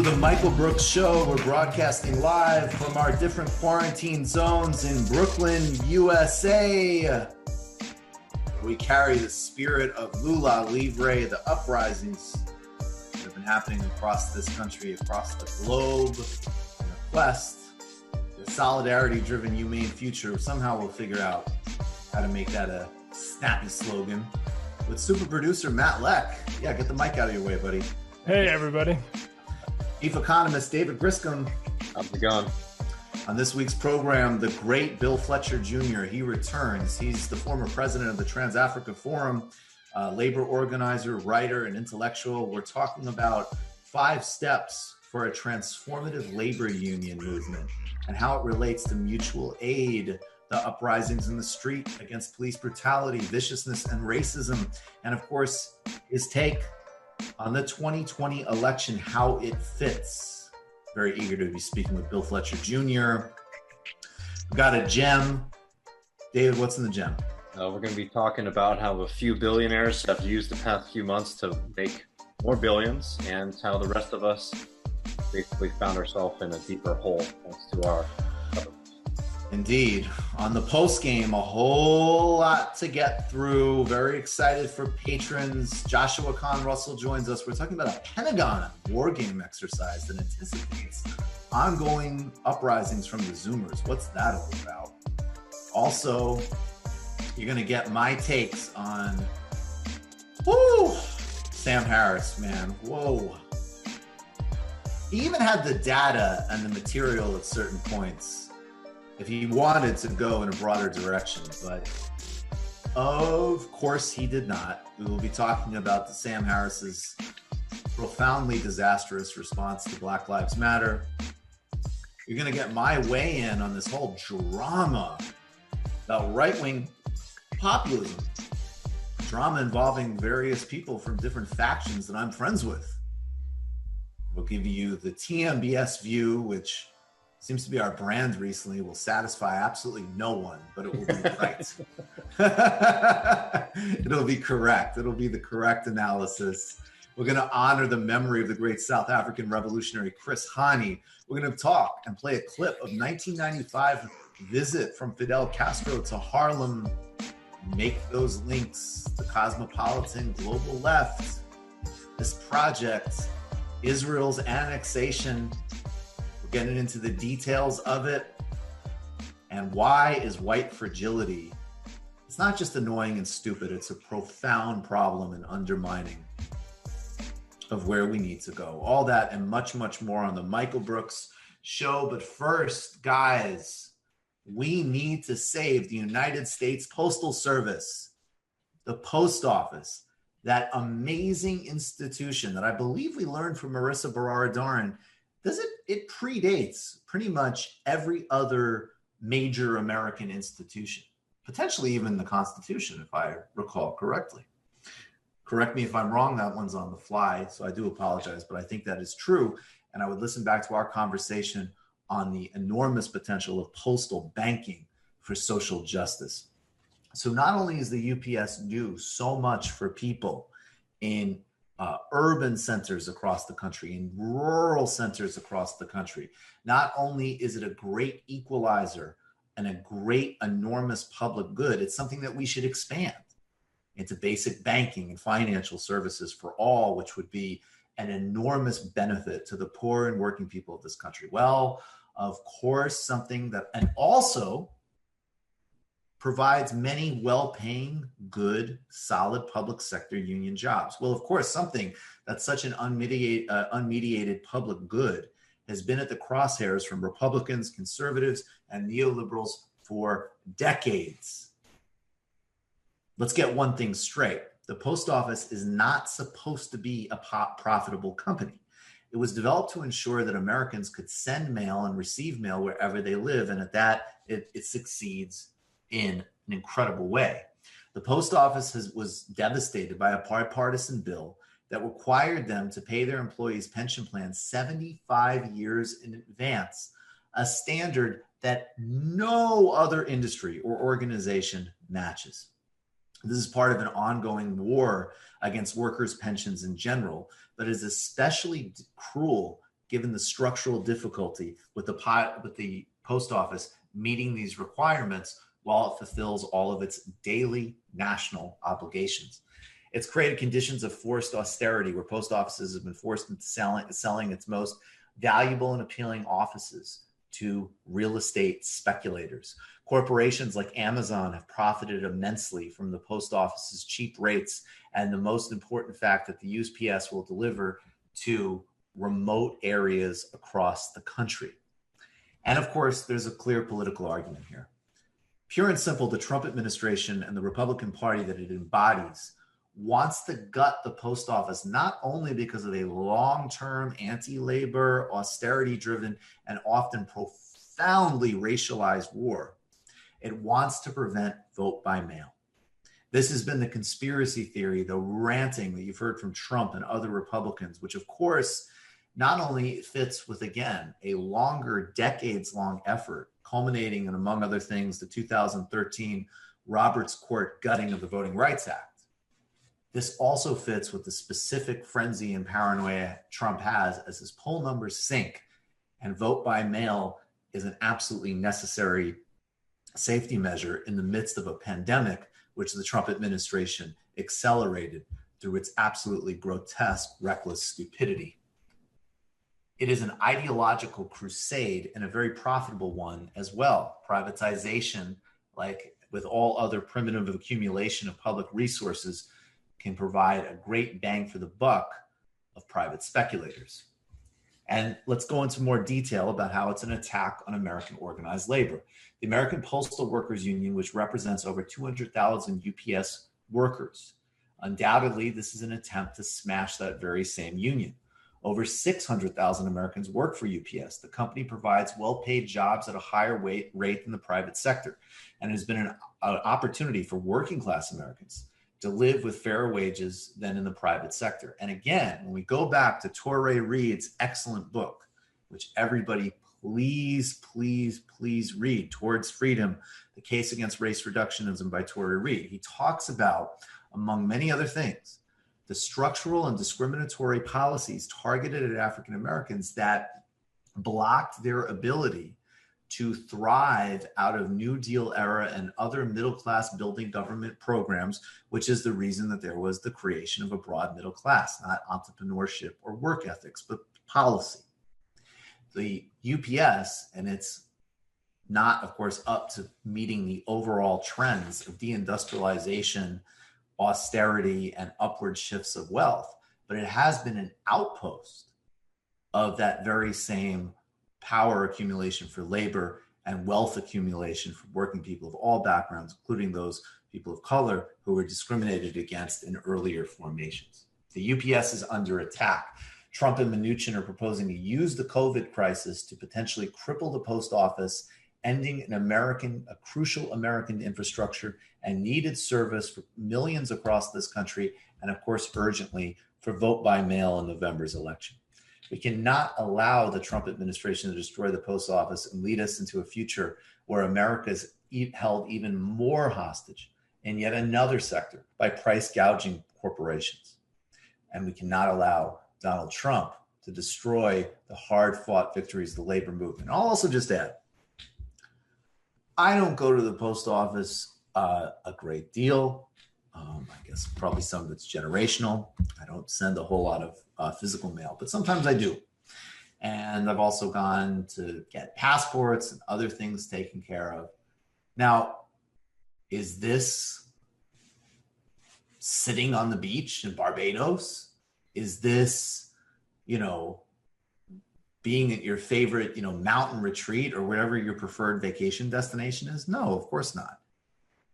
the Michael Brooks Show. We're broadcasting live from our different quarantine zones in Brooklyn, USA. We carry the spirit of Lula Livre, the uprisings that have been happening across this country, across the globe, in the quest, the solidarity-driven humane future. Somehow we'll figure out how to make that a snappy slogan. With super producer Matt Leck. Yeah, get the mic out of your way, buddy. Hey, everybody. Chief economist David Griscom. How's it going? On this week's program, the great Bill Fletcher Jr. He returns. He's the former president of the Trans-Africa Forum, labor organizer, writer, and intellectual. We're talking about 5 steps for a transformative labor union movement and how it relates to mutual aid, the uprisings in the street against police brutality, viciousness, and racism. And of course, his take on the 2020 election, how it fits. Very eager to be speaking with Bill Fletcher Jr. We've got a gem. David, what's in the gem? We're going to be talking about how a few billionaires have used the past few months to make more billions and how the rest of us basically found ourselves in a deeper hole thanks to our government. Indeed. On the post game, a whole lot to get through. Very excited for patrons. Joshua Kahn Russell joins us. We're talking about a Pentagon war game exercise that anticipates ongoing uprisings from the Zoomers. What's that all about? Also, you're going to get my takes on Sam Harris, man. Whoa. He even had the data and the material at certain points if he wanted to go in a broader direction, but of course he did not. We will be talking about Sam Harris's profoundly disastrous response to Black Lives Matter. You're going to get my weigh in on this whole drama about right-wing populism, drama involving various people from different factions that I'm friends with. We'll give you the TMBS view, which seems to be our brand recently, will satisfy absolutely no one, but it will be right. It'll be correct. It'll be the correct analysis. We're going to honor the memory of the great South African revolutionary Chris Hani. We're going to talk and play a clip of 1995 visit from Fidel Castro to Harlem. Make those links. The cosmopolitan global left. This project, Israel's annexation. We're getting into the details of it. And why is white fragility? It's not just annoying and stupid. It's a profound problem and undermining of where we need to go. All that and much, much more on the Michael Brooks Show. But first, guys, we need to save the United States Postal Service, the post office, that amazing institution that I believe we learned from Marissa Barara-Darin. It predates pretty much every other major American institution, potentially even the Constitution, if I recall correctly. Correct me if I'm wrong, that one's on the fly, so I do apologize, but I think that is true. And I would listen back to our conversation on the enormous potential of postal banking for social justice. So not only is the UPS do so much for people in urban centers across the country, in rural centers across the country, not only is it a great equalizer and a great enormous public good, it's something that we should expand into basic banking and financial services for all, which would be an enormous benefit to the poor and working people of this country. Well, of course, something that, and also provides many well-paying, good, solid public sector union jobs. Well, of course, something that's such an unmediated public good has been at the crosshairs from Republicans, conservatives, and neoliberals for decades. Let's get one thing straight. The post office is not supposed to be a profitable company. It was developed to ensure that Americans could send mail and receive mail wherever they live, and at that, it succeeds in an incredible way. The post office was devastated by a bipartisan bill that required them to pay their employees' pension plans 75 years in advance, a standard that no other industry or organization matches. This is part of an ongoing war against workers' pensions in general, but is especially cruel given the structural difficulty with the post office meeting these requirements while it fulfills all of its daily national obligations. It's created conditions of forced austerity where post offices have been forced into selling its most valuable and appealing offices to real estate speculators. Corporations like Amazon have profited immensely from the post office's cheap rates and the most important fact that the USPS will deliver to remote areas across the country. And of course, there's a clear political argument here. Pure and simple, the Trump administration and the Republican Party that it embodies wants to gut the post office, not only because of a long-term anti-labor, austerity-driven, and often profoundly racialized war. It wants to prevent vote by mail. This has been the conspiracy theory, the ranting that you've heard from Trump and other Republicans, which of course not only fits with, again, a longer, decades-long effort, culminating in, among other things, the 2013 Roberts Court gutting of the Voting Rights Act. This also fits with the specific frenzy and paranoia Trump has as his poll numbers sink and vote by mail is an absolutely necessary safety measure in the midst of a pandemic, which the Trump administration accelerated through its absolutely grotesque, reckless stupidity. It is an ideological crusade and a very profitable one as well. Privatization, like with all other primitive accumulation of public resources, can provide a great bang for the buck of private speculators. And let's go into more detail about how it's an attack on American organized labor. The American Postal Workers Union, which represents over 200,000 UPS workers, undoubtedly this is an attempt to smash that very same union. Over 600,000 Americans work for UPS. The company provides well-paid jobs at a higher rate than the private sector, and it has been an opportunity for working class Americans to live with fairer wages than in the private sector. And again, when we go back to Touré Reed's excellent book, which everybody please read, Towards Freedom, The Case Against Race Reductionism by Touré Reed, he talks about, among many other things, the structural and discriminatory policies targeted at African Americans that blocked their ability to thrive out of New Deal era and other middle-class building government programs, which is the reason that there was the creation of a broad middle class, not entrepreneurship or work ethics, but policy. The UPS, and it's not, of course, up to meeting the overall trends of deindustrialization, austerity, and upward shifts of wealth, but it has been an outpost of that very same power accumulation for labor and wealth accumulation for working people of all backgrounds, including those people of color who were discriminated against in earlier formations. The UPS is under attack. Trump and Mnuchin are proposing to use the COVID crisis to potentially cripple the post office, ending a crucial American infrastructure and needed service for millions across this country, and of course, urgently for vote by mail in November's election. We cannot allow the Trump administration to destroy the post office and lead us into a future where America is held even more hostage in yet another sector by price gouging corporations. And we cannot allow Donald Trump to destroy the hard-fought victories of the labor movement. I'll also just add, I don't go to the post office a great deal. I guess probably some of it's generational. I don't send a whole lot of physical mail, but sometimes I do. And I've also gone to get passports and other things taken care of. Now, is this sitting on the beach in Barbados? Is this, being at your favorite, mountain retreat or whatever your preferred vacation destination is? No, of course not.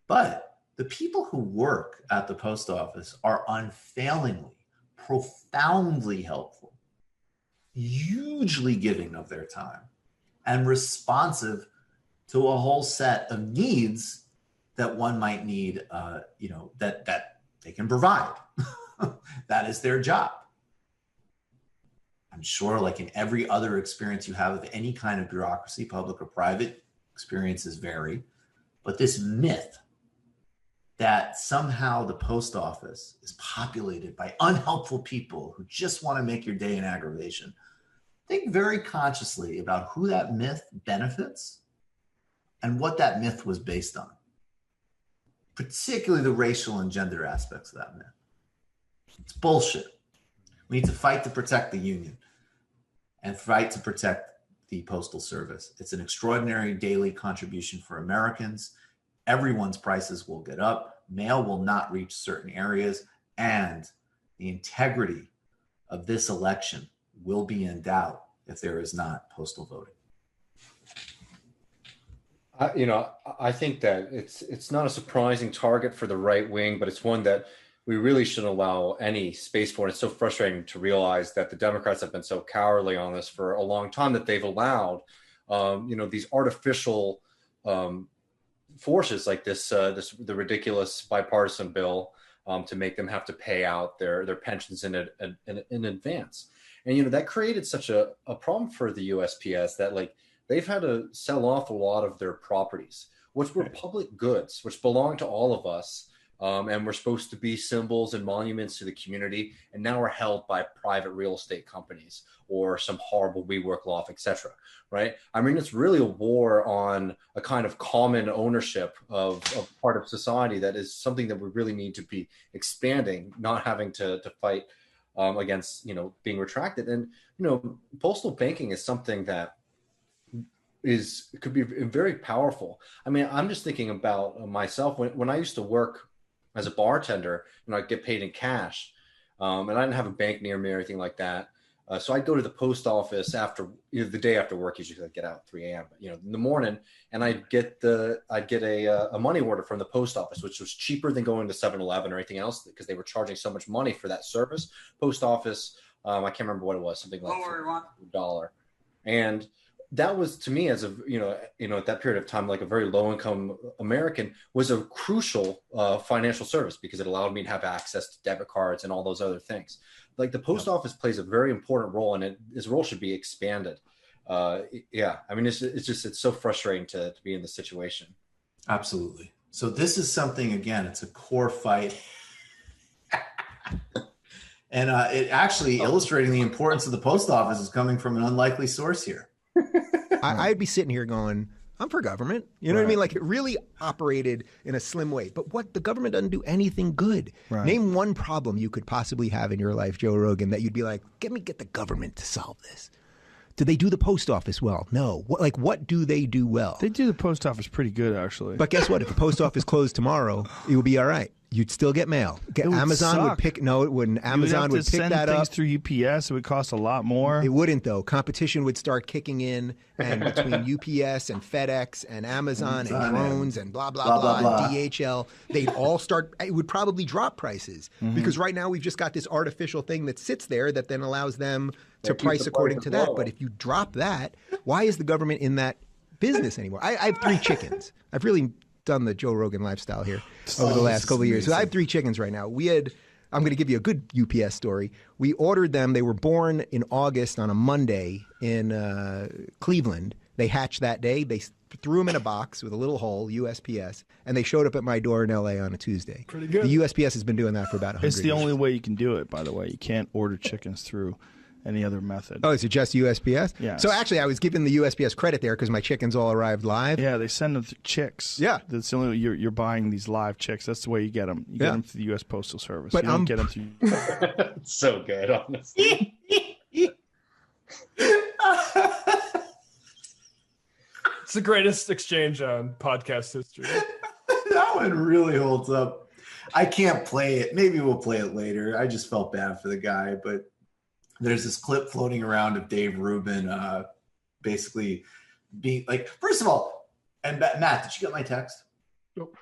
But the people who work at the post office are unfailingly, profoundly helpful, hugely giving of their time, and responsive to a whole set of needs that one might need, that they can provide. That is their job. I'm sure, like in every other experience you have of any kind of bureaucracy, public or private, experiences vary. But this myth that somehow the post office is populated by unhelpful people who just want to make your day an aggravation, think very consciously about who that myth benefits and what that myth was based on, particularly the racial and gender aspects of that myth. It's bullshit. We need to fight to protect the union and fight to protect the Postal Service. It's an extraordinary daily contribution for Americans. Everyone's prices will get up. Mail will not reach certain areas, and the integrity of this election will be in doubt if there is not postal voting. I think that it's not a surprising target for the right wing, but it's one that we really shouldn't allow any space for. And it's so frustrating to realize that the Democrats have been so cowardly on this for a long time that they've allowed, these artificial forces like the ridiculous bipartisan bill to make them have to pay out their pensions in advance. And, that created such a problem for the USPS that they've had to sell off a lot of their properties, which were public goods, which belong to all of us. And we're supposed to be symbols and monuments to the community, and now we're held by private real estate companies or some horrible WeWork loft, etc. Right? I mean, it's really a war on a kind of common ownership of part of society that is something that we really need to be expanding, not having to fight against, being retracted. And postal banking is something that could be very powerful. I mean, I'm just thinking about myself when I used to work as a bartender, I'd get paid in cash, and I didn't have a bank near me or anything like that. So I'd go to the post office after the day after work. Usually I'd get out at 3 a.m. But, in the morning, and I'd get a money order from the post office, which was cheaper than going to 7-Eleven or anything else because they were charging so much money for that service. Post office, I can't remember what it was, something like $1. And that was, to me, as at that period of time, like a very low income American, was a crucial financial service because it allowed me to have access to debit cards and all those other things. Like the post office plays a very important role, and its role should be expanded. I mean, it's so frustrating to be in this situation. Absolutely. So this is something, again, it's a core fight. And it actually illustrating the importance of the post office is coming from an unlikely source here. I'd be sitting here going, I'm for government. You know what I mean? Like it really operated in a slim way. But the government doesn't do anything good. Right. Name one problem you could possibly have in your life, Joe Rogan, that you'd be like, get the government to solve this. Do they do the post office well? No. What do they do well? They do the post office pretty good, actually. But guess what? If the post office closed tomorrow, it would be all right. You'd still get mail. Amazon would pick. No, it wouldn't. Amazon would pick that up. Through UPS, it would cost a lot more. It wouldn't, though. Competition would start kicking in, and between UPS and FedEx and Amazon and drones and blah blah blah, and DHL, they'd all start. It would probably drop prices because right now we've just got this artificial thing that sits there that then allows them to price according to that. But if you drop that, why is the government in that business anymore? I have 3 chickens. I've really done the Joe Rogan lifestyle here over the last couple of years. So I have 3 chickens right now. I'm going to give you a good UPS story. We ordered them. They were born in August on a Monday in Cleveland. They hatched that day. They threw them in a box with a little hole, USPS, and they showed up at my door in LA on a Tuesday. Pretty good. The USPS has been doing that for about 100 years. It's the only way you can do it, by the way. You can't order chickens through any other method. Oh, is it just USPS? Yeah. So actually, I was giving the USPS credit there because my chickens all arrived live. Yeah, they send them through chicks. Yeah. That's the only way you're buying these live chicks. That's the way you get them. You get them through the U.S. Postal Service. But you don't get them through. It's so good, honestly. It's the greatest exchange on podcast history. That one really holds up. I can't play it. Maybe we'll play it later. I just felt bad for the guy, but there's this clip floating around of Dave Rubin basically being like, first of all, and Matt, did you get my text? Nope.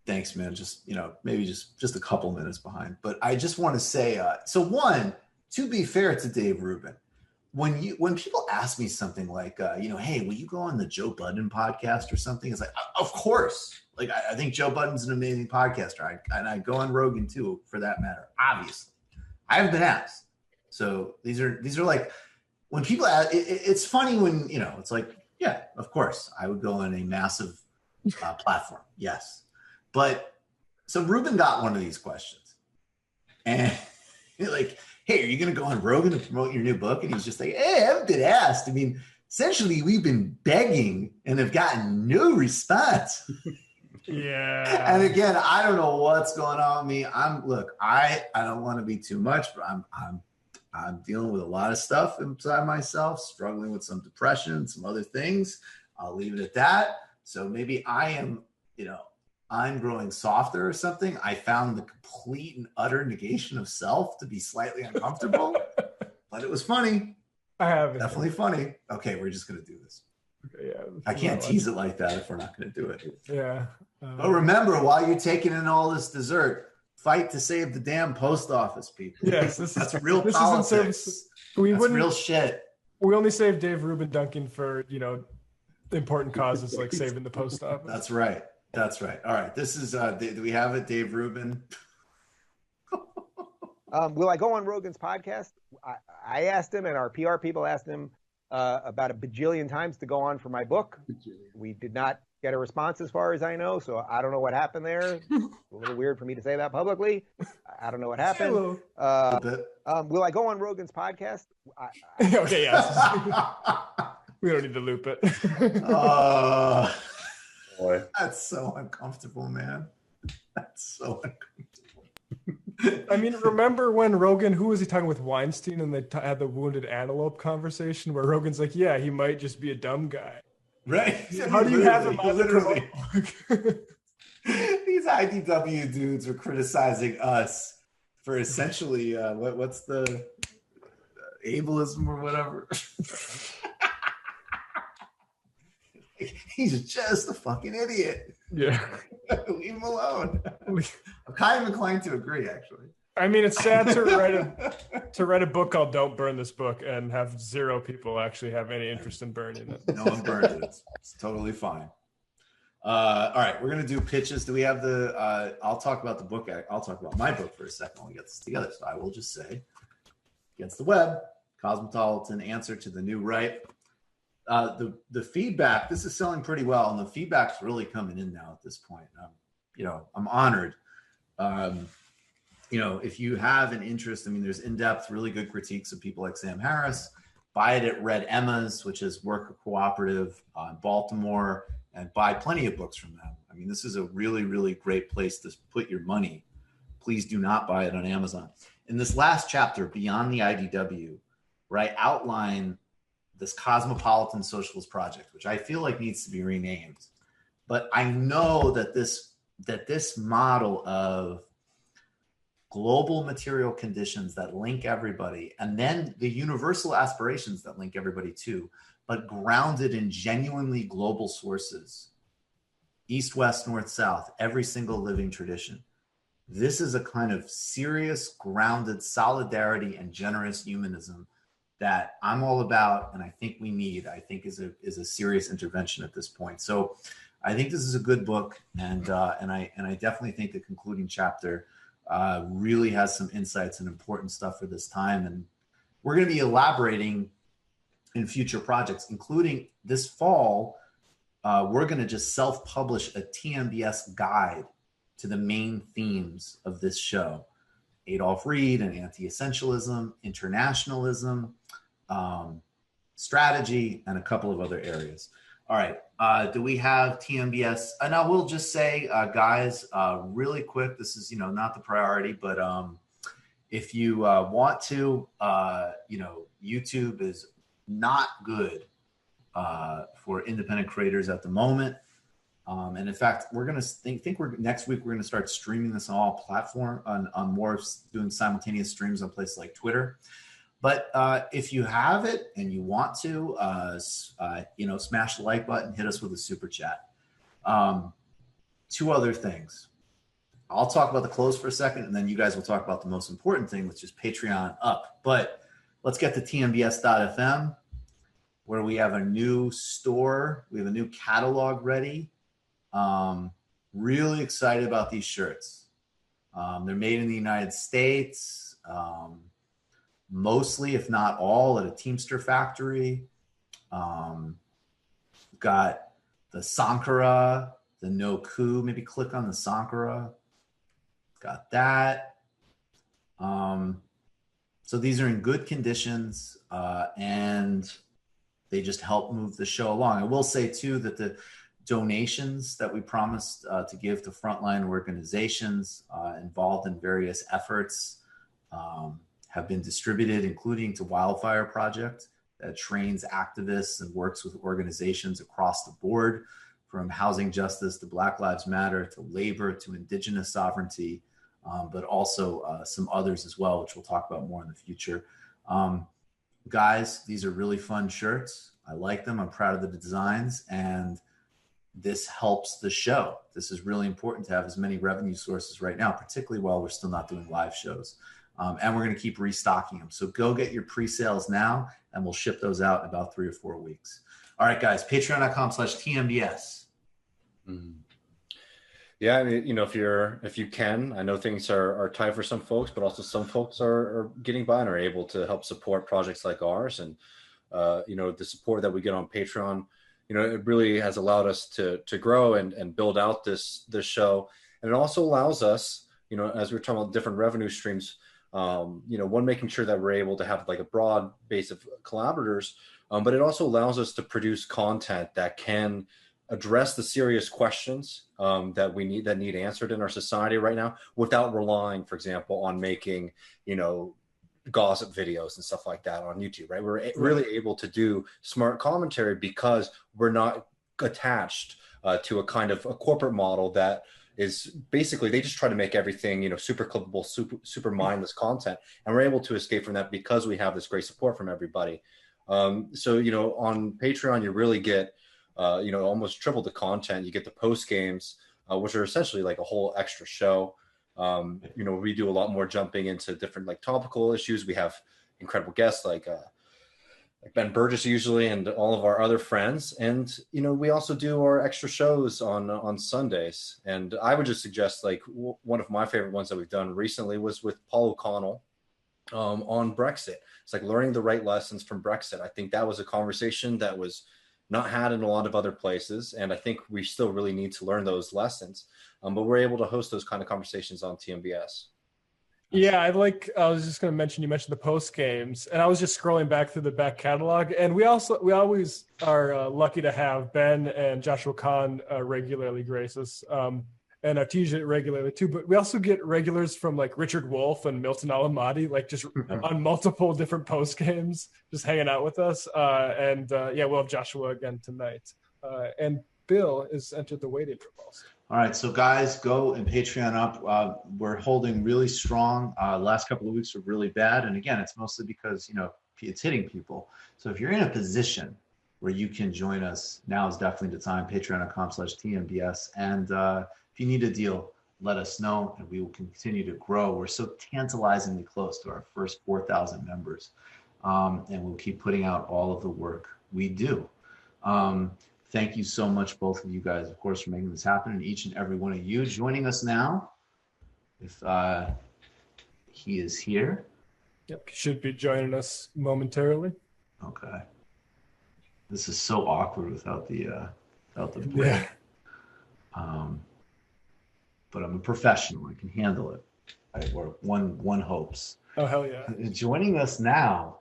Thanks, man. Just, maybe just a couple minutes behind. But I just want to say, so one, to be fair to Dave Rubin, when people ask me something like, hey, will you go on the Joe Budden podcast or something? It's like, of course. Like, I think Joe Budden's an amazing podcaster. And I go on Rogan too, for that matter, obviously. I haven't been asked. So these are like, when people ask, it's funny when, it's like, yeah, of course, I would go on a massive platform. Yes. But so Ruben got one of these questions. And like, hey, are you going to go on Rogan to promote your new book? And he's just like, hey, I haven't been asked. I mean, essentially, we've been begging and have gotten no response. Yeah. And again, I don't know what's going on with me. I don't want to be too much, but I'm dealing with a lot of stuff inside myself, struggling with some depression, some other things. I'll leave it at that. So maybe I'm growing softer or something. I found the complete and utter negation of self to be slightly uncomfortable, but it was funny. I have Definitely funny. Okay, we're just going to do this. Okay, yeah. I can't tease it like that if we're not going to do it. Yeah. But remember, while you're taking in all this dessert, fight to save the damn post office, people. Yes, that's real politics. That's real shit. We only save Dave Rubin Duncan for, important causes like saving the post office. That's right. All right. This is, do we have it, Dave Rubin? Will I go on Rogan's podcast? I asked him, and our PR people asked him about a bajillion times to go on for my book. We did not get a response as far as I know, so I don't know what happened there. A little weird for me to say that publicly. I don't know what happened. Will I go on Rogan's podcast? Okay, yes. We don't need to loop it. Boy. That's so uncomfortable, man. That's so uncomfortable. I mean, remember when Rogan, who was he talking with, Weinstein, and they had the wounded antelope conversation where Rogan's like, yeah, he might just be a dumb guy. Right. How do you have him on literally? These IDW dudes were criticizing us for essentially what's the ableism or whatever. He's just a fucking idiot. Yeah. Leave him alone. I'm kind of inclined to agree, actually. I mean, it's sad to write a book called "Don't Burn This Book" and have zero people actually have any interest in burning it. No one burned it. It's totally fine. All right, we're gonna do pitches. Do we have the? I'll talk about the book. I'll talk about my book for a second when we get this together. So I will just say, Against the Web, Cosmopolitan Answer to the New Right. The feedback. This is selling pretty well, and the feedback's really coming in now at this point. I'm honored. If you have an interest, I mean, there's in-depth, really good critiques of people like Sam Harris. Buy it at Red Emma's, which is worker cooperative in Baltimore, and buy plenty of books from them. I mean, this is a really, really great place to put your money. Please do not buy it on Amazon. In this last chapter, Beyond the IDW, where I outline this Cosmopolitan Socialist Project, which I feel like needs to be renamed. But I know that this model of global material conditions that link everybody, and then the universal aspirations that link everybody too, but grounded in genuinely global sources, east, west, north, south, every single living tradition. This is a kind of serious, grounded solidarity and generous humanism that I'm all about, and I think we need. I think is a serious intervention at this point. So I think this is a good book, and I definitely think the concluding chapter really has some insights and important stuff for this time. And we're going to be elaborating in future projects, including this fall. We're going to just self-publish a TMBS guide to the main themes of this show: Adolf Reed and anti-essentialism, internationalism, strategy, and a couple of other areas. All right. Do we have TMBS? And I will just say, guys, really quick, this is, not the priority, but if you want to, YouTube is not good for independent creators at the moment. And in fact, we're going to next week, we're going to start streaming this on all platforms, on more doing simultaneous streams on places like Twitter. But if you have it and you want to, smash the like button, hit us with a super chat. Two other things. I'll talk about the close for a second, and then you guys will talk about the most important thing, which is Patreon up. But let's get to TMBS.fm, where we have a new store. We have a new catalog ready. Really excited about these shirts. They're made in the United States. Mostly, if not all, at a Teamster factory. Got the Sankara, the No Coup. Maybe click on the Sankara. Got that. So these are in good conditions, and they just help move the show along. I will say too that the donations that we promised to give to frontline organizations involved in various efforts have been distributed, including to Wildfire Project that trains activists and works with organizations across the board, from housing justice to Black Lives Matter to labor to indigenous sovereignty, but also some others as well, which we'll talk about more in the future. Guys, these are really fun shirts. I like them. I'm proud of the designs, and this helps the show. This is really important to have as many revenue sources right now, particularly while we're still not doing live shows. And we're going to keep restocking them. So go get your pre-sales now, and we'll ship those out in about 3 or 4 weeks. All right, guys, patreon.com/TMBS. Yeah, I mean, if you can, I know things are tight for some folks, but also some folks are getting by and are able to help support projects like ours. And, the support that we get on Patreon, it really has allowed us to grow and build out this show. And it also allows us, as we're talking about different revenue streams, one, making sure that we're able to have like a broad base of collaborators, but it also allows us to produce content that can address the serious questions that need answered in our society right now, without relying, for example, on making, gossip videos and stuff like that on YouTube, right? We're really able to do smart commentary because we're not attached to a kind of a corporate model that is basically, they just try to make everything, super clippable, super mindless content. And we're able to escape from that because we have this great support from everybody. So, on Patreon, you really get, almost triple the content. You get the post games, which are essentially like a whole extra show. We do a lot more jumping into different like topical issues. We have incredible guests like Ben Burgess usually, and all of our other friends. And, we also do our extra shows on Sundays. And I would just suggest, like, one of my favorite ones that we've done recently was with Paul O'Connell on Brexit. It's like learning the right lessons from Brexit. I think that was a conversation that was not had in a lot of other places. And I think we still really need to learn those lessons. But we're able to host those kind of conversations on TMBS. Yeah, I was just going to mention, you mentioned the post games, and I was just scrolling back through the back catalog, and we always are lucky to have Ben and Joshua Kahn regularly grace us, and Artesia regularly too. But we also get regulars from like Richard Wolff and Milton Alamati, like just on multiple different post games, just hanging out with us. We'll have Joshua again tonight, and Bill is entered the waiting room also. All right, so guys, go and Patreon up. We're holding really strong. Last couple of weeks were really bad. And again, it's mostly because, it's hitting people. So if you're in a position where you can join us, now is definitely the time, patreon.com/TMBS. And if you need a deal, let us know, and we will continue to grow. We're so tantalizingly close to our first 4,000 members. And we'll keep putting out all of the work we do. Thank you so much, both of you guys, of course, for making this happen, and each and every one of you joining us now. If he is here. Yep, should be joining us momentarily. Okay. This is so awkward without the break. Yeah. But I'm a professional. I can handle it. Or one hopes. Oh, hell yeah. Joining us now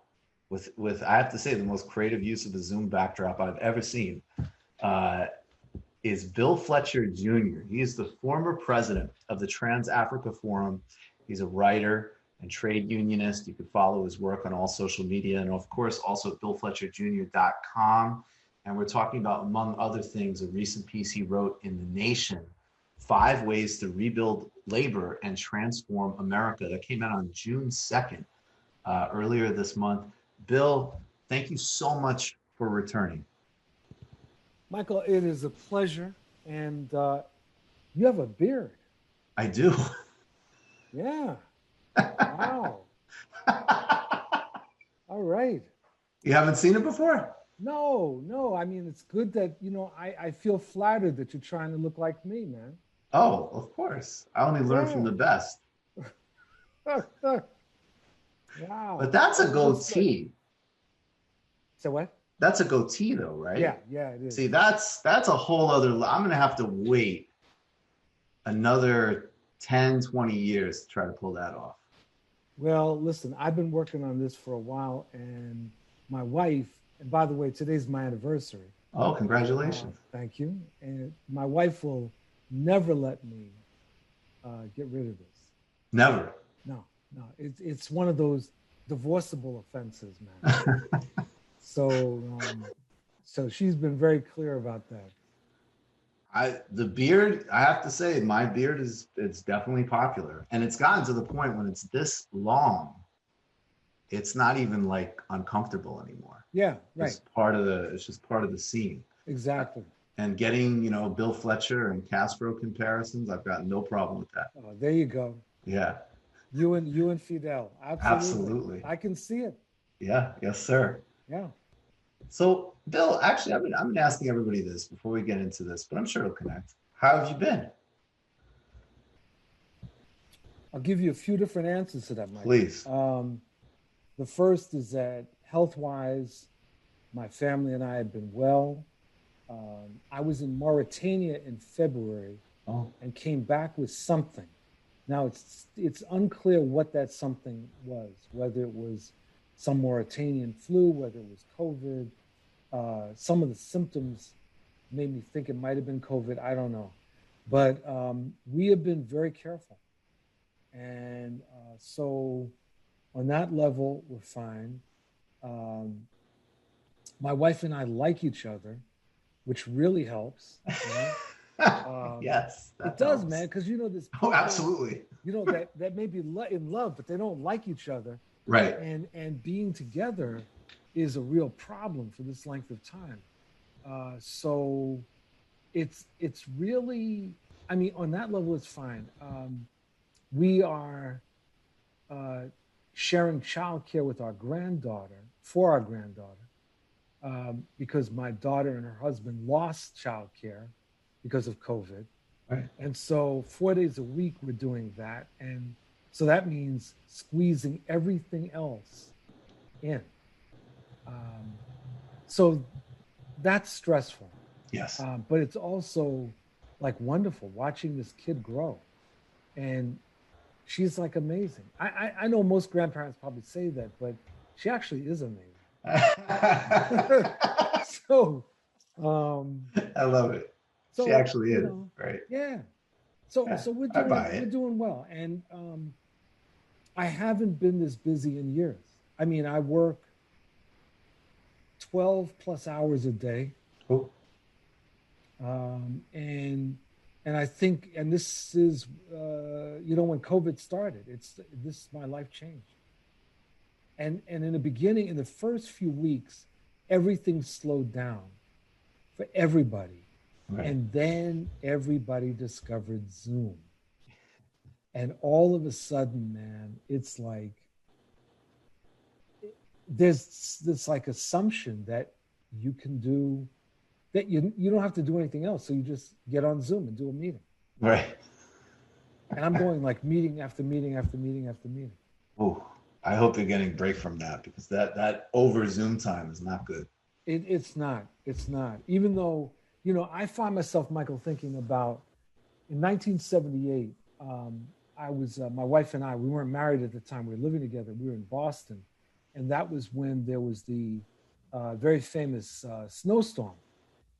with I have to say, the most creative use of a Zoom backdrop I've ever seen. Is Bill Fletcher Jr. He is the former president of the Trans-Africa Forum. He's a writer and trade unionist. You can follow his work on all social media, and of course also at BillFletcherJr.com. And we're talking about, among other things, a recent piece he wrote in The Nation, 5 Ways to Rebuild Labor and Transform America, that came out on June 2nd, earlier this month. Bill, thank you so much for returning. Michael, it is a pleasure, and you have a beard. I do. Yeah. Wow. All right. You haven't seen it before? No. I mean, it's good that, I feel flattered that you're trying to look like me, man. Oh, of course. I only learn from the best. Wow. But that's a goatee. So what? That's a goatee, though, right? Yeah, it is. See, that's a whole other. I'm going to have to wait another 10, 20 years to try to pull that off. Well, listen, I've been working on this for a while, and my wife, and by the way, today's my anniversary. Oh, congratulations. Thank you. And my wife will never let me get rid of this. Never. No. It's one of those divorceable offenses, man. So she's been very clear about that. The beard, I have to say, my beard it's definitely popular, and it's gotten to the point when it's this long, it's not even like uncomfortable anymore. Yeah, right. It's just part of the scene. Exactly. And getting, Bill Fletcher and Castro comparisons, I've got no problem with that. Oh, there you go. Yeah. You and Fidel. Absolutely. I can see it. Yeah. Yes, sir. Yeah. So, Bill, actually, I've been asking everybody this before we get into this, but I'm sure it'll connect. How have you been? I'll give you a few different answers to that, Mike. Please. The first is that health-wise, my family and I have been well. I was in Mauritania in February and came back with something. Now, it's unclear what that something was, whether it was some Mauritanian flu, whether it was COVID. Some of the symptoms made me think it might have been COVID. I don't know. But we have been very careful. And so on that level, we're fine. My wife and I like each other, which really helps. Yes, it does, man, because this. Oh, absolutely. That may be in love, but they don't like each other. Right. And being together is a real problem for this length of time. So it's really, on that level, it's fine. We are sharing childcare with our granddaughter, because my daughter and her husband lost childcare because of COVID. Right. And so 4 days a week we're doing that. And so that means squeezing everything else in. So that's stressful. Yes. But it's also like wonderful watching this kid grow. And she's like amazing. I know most grandparents probably say that, but she actually is amazing. So I love it. So, she actually is, right? Yeah. So we're doing well. And I haven't been this busy in years. I work 12 plus hours a day. Oh. And I think, and this is, when COVID started, my life changed. And in the beginning, in the first few weeks, everything slowed down for everybody. Right. And then everybody discovered Zoom. And all of a sudden, man, it's like, there's this like assumption that you can do, that you don't have to do anything else. So you just get on Zoom and do a meeting. Right. And I'm going like meeting after meeting after meeting after meeting. Oh, I hope you're getting a break from that, because that over Zoom time is not good. It's not. Even though, I find myself, Michael, thinking about in 1978, I was, my wife and I, we weren't married at the time. We were living together. We were in Boston. And that was when there was the very famous snowstorm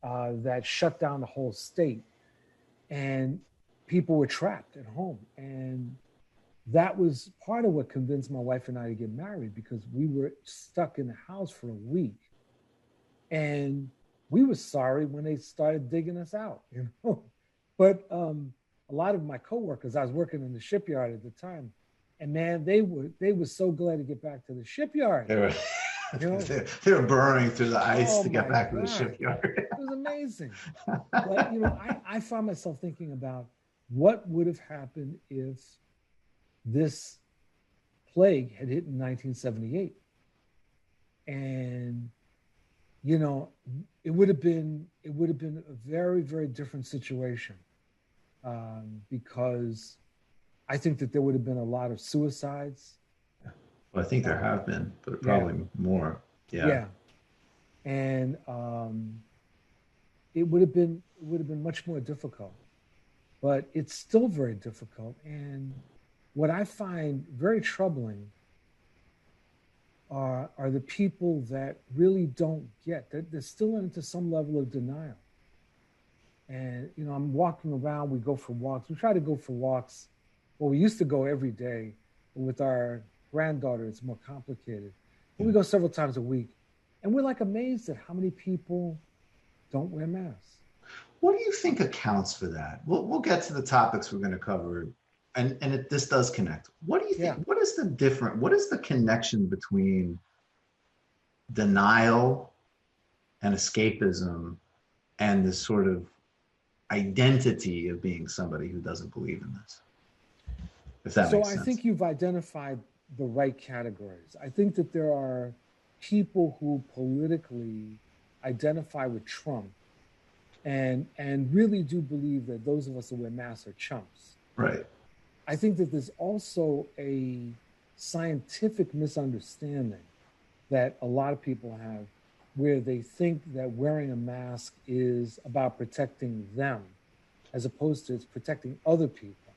that shut down the whole state. And people were trapped at home. And that was part of what convinced my wife and I to get married, because we were stuck in the house for a week. And we were sorry when they started digging us out, But a lot of my coworkers, I was working in the shipyard at the time, and man, they were so glad to get back to the shipyard. They were burrowing through the ice to get back to the shipyard. It was amazing. But I found myself thinking about what would have happened if this plague had hit in 1978, and it would have been a very, very different situation, because I think that there would have been a lot of suicides. Well, I think there have been, but probably more. Yeah. Yeah. And it would have been much more difficult, but it's still very difficult. And what I find very troubling are the people that really don't get, they're still into some level of denial. And, you know, I'm walking around, we go for walks. We try to go for walks. Well, we used to go every day. But with our granddaughter, it's more complicated. But we go several times a week. And we're like amazed at how many people don't wear masks. What do you think accounts for that? We'll get to the topics we're going to cover. And this does connect. What do you think? What is the connection between denial and escapism and this sort of identity of being somebody who doesn't believe in this? If that makes sense. So I think you've identified the right categories. I think that there are people who politically identify with Trump and really do believe that those of us who wear masks are chumps. Right. I think that there's also a scientific misunderstanding that a lot of people have where they think that wearing a mask is about protecting them as opposed to it's protecting other people.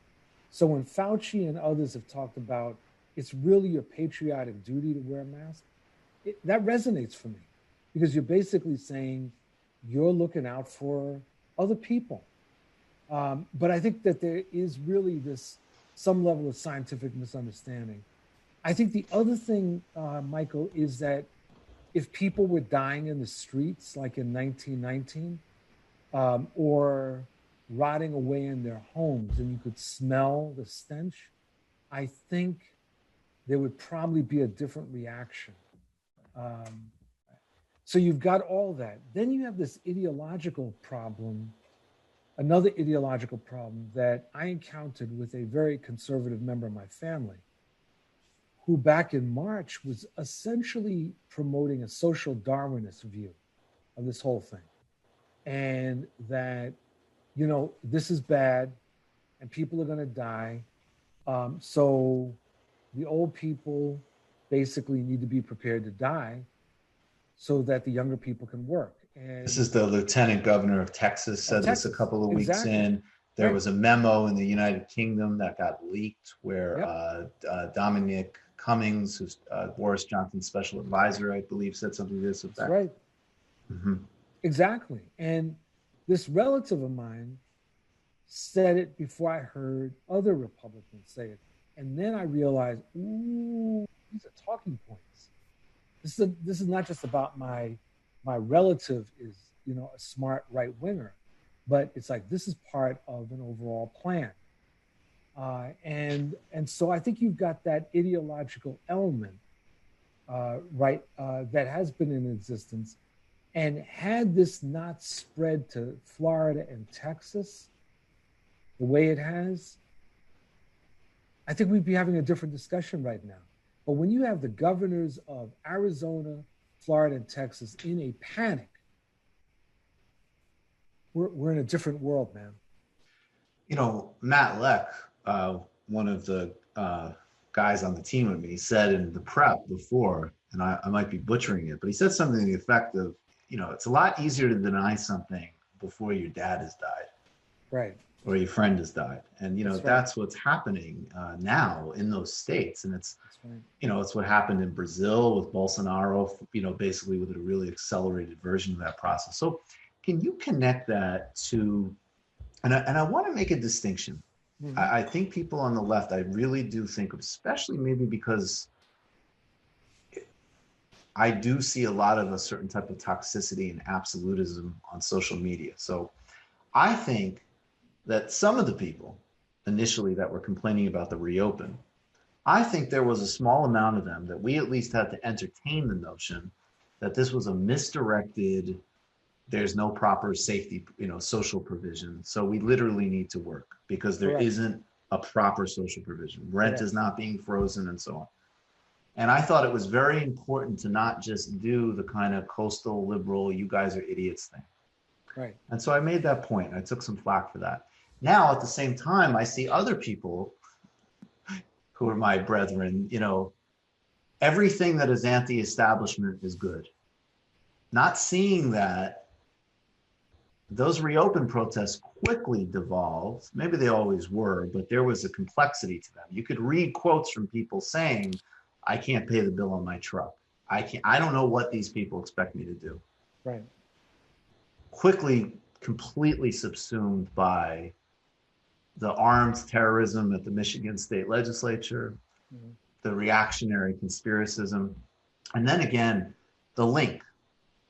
So when Fauci and others have talked about it's really your patriotic duty to wear a mask, that resonates for me because you're basically saying you're looking out for other people. But I think that there is really some level of scientific misunderstanding. I think the other thing, Michael, is that if people were dying in the streets, like in 1919, or rotting away in their homes and you could smell the stench, I think there would probably be a different reaction. So you've got all that. Then you have this ideological problem, another ideological problem that I encountered with a very conservative member of my family, who back in March was essentially promoting a social Darwinist view of this whole thing. And that, you know, this is bad and people are going to die. So the old people basically need to be prepared to die so that the younger people can work. And this is the Lieutenant Governor of Texas said this a couple of weeks in. There was a memo in the United Kingdom that got leaked where Dominic Cummings, who's Boris Johnson's special advisor, I believe, said something to this effect. That's right. Mm-hmm. Exactly. And this relative of mine said it before I heard other Republicans say it. And then I realized, ooh, these are talking points. This is not just about my relative is, you know, a smart right winger, but it's like this is part of an overall plan. And so I think you've got that ideological element, that has been in existence. And had this not spread to Florida and Texas the way it has, I think we'd be having a different discussion right now. But when you have the governors of Arizona, Florida, and Texas in a panic, we're in a different world, man. You know, Matt Leck, one of the guys on the team with me, said in the prep before, and I might be butchering it, but he said something to the effect of, you know, it's a lot easier to deny something before your dad has died. Right. Or your friend has died. And, you know, that's what's happening now in those states. And it's, you know, it's what happened in Brazil with Bolsonaro, you know, basically with a really accelerated version of that process. So can you connect that to, and I want to make a distinction. Mm-hmm. I think people on the left, I really do think of, especially maybe because I do see a lot of a certain type of toxicity and absolutism on social media. So I think that some of the people initially that were complaining about the reopen, I think there was a small amount of them that we at least had to entertain the notion that this was a misdirected, there's no proper safety, you know, social provision. So we literally need to work because there isn't a proper social provision. Rent is not being frozen and so on. And I thought it was very important to not just do the kind of coastal liberal, you guys are idiots thing. Right. And so I made that point. I took some flack for that. Now, at the same time, I see other people who are my brethren, you know, everything that is anti-establishment is good. Not seeing that those reopen protests quickly devolved. Maybe they always were, but there was a complexity to them. You could read quotes from people saying, I can't pay the bill on my truck. I don't know what these people expect me to do. Right. Quickly, completely subsumed by the armed terrorism at the Michigan State Legislature, the reactionary conspiracism, and then again, the link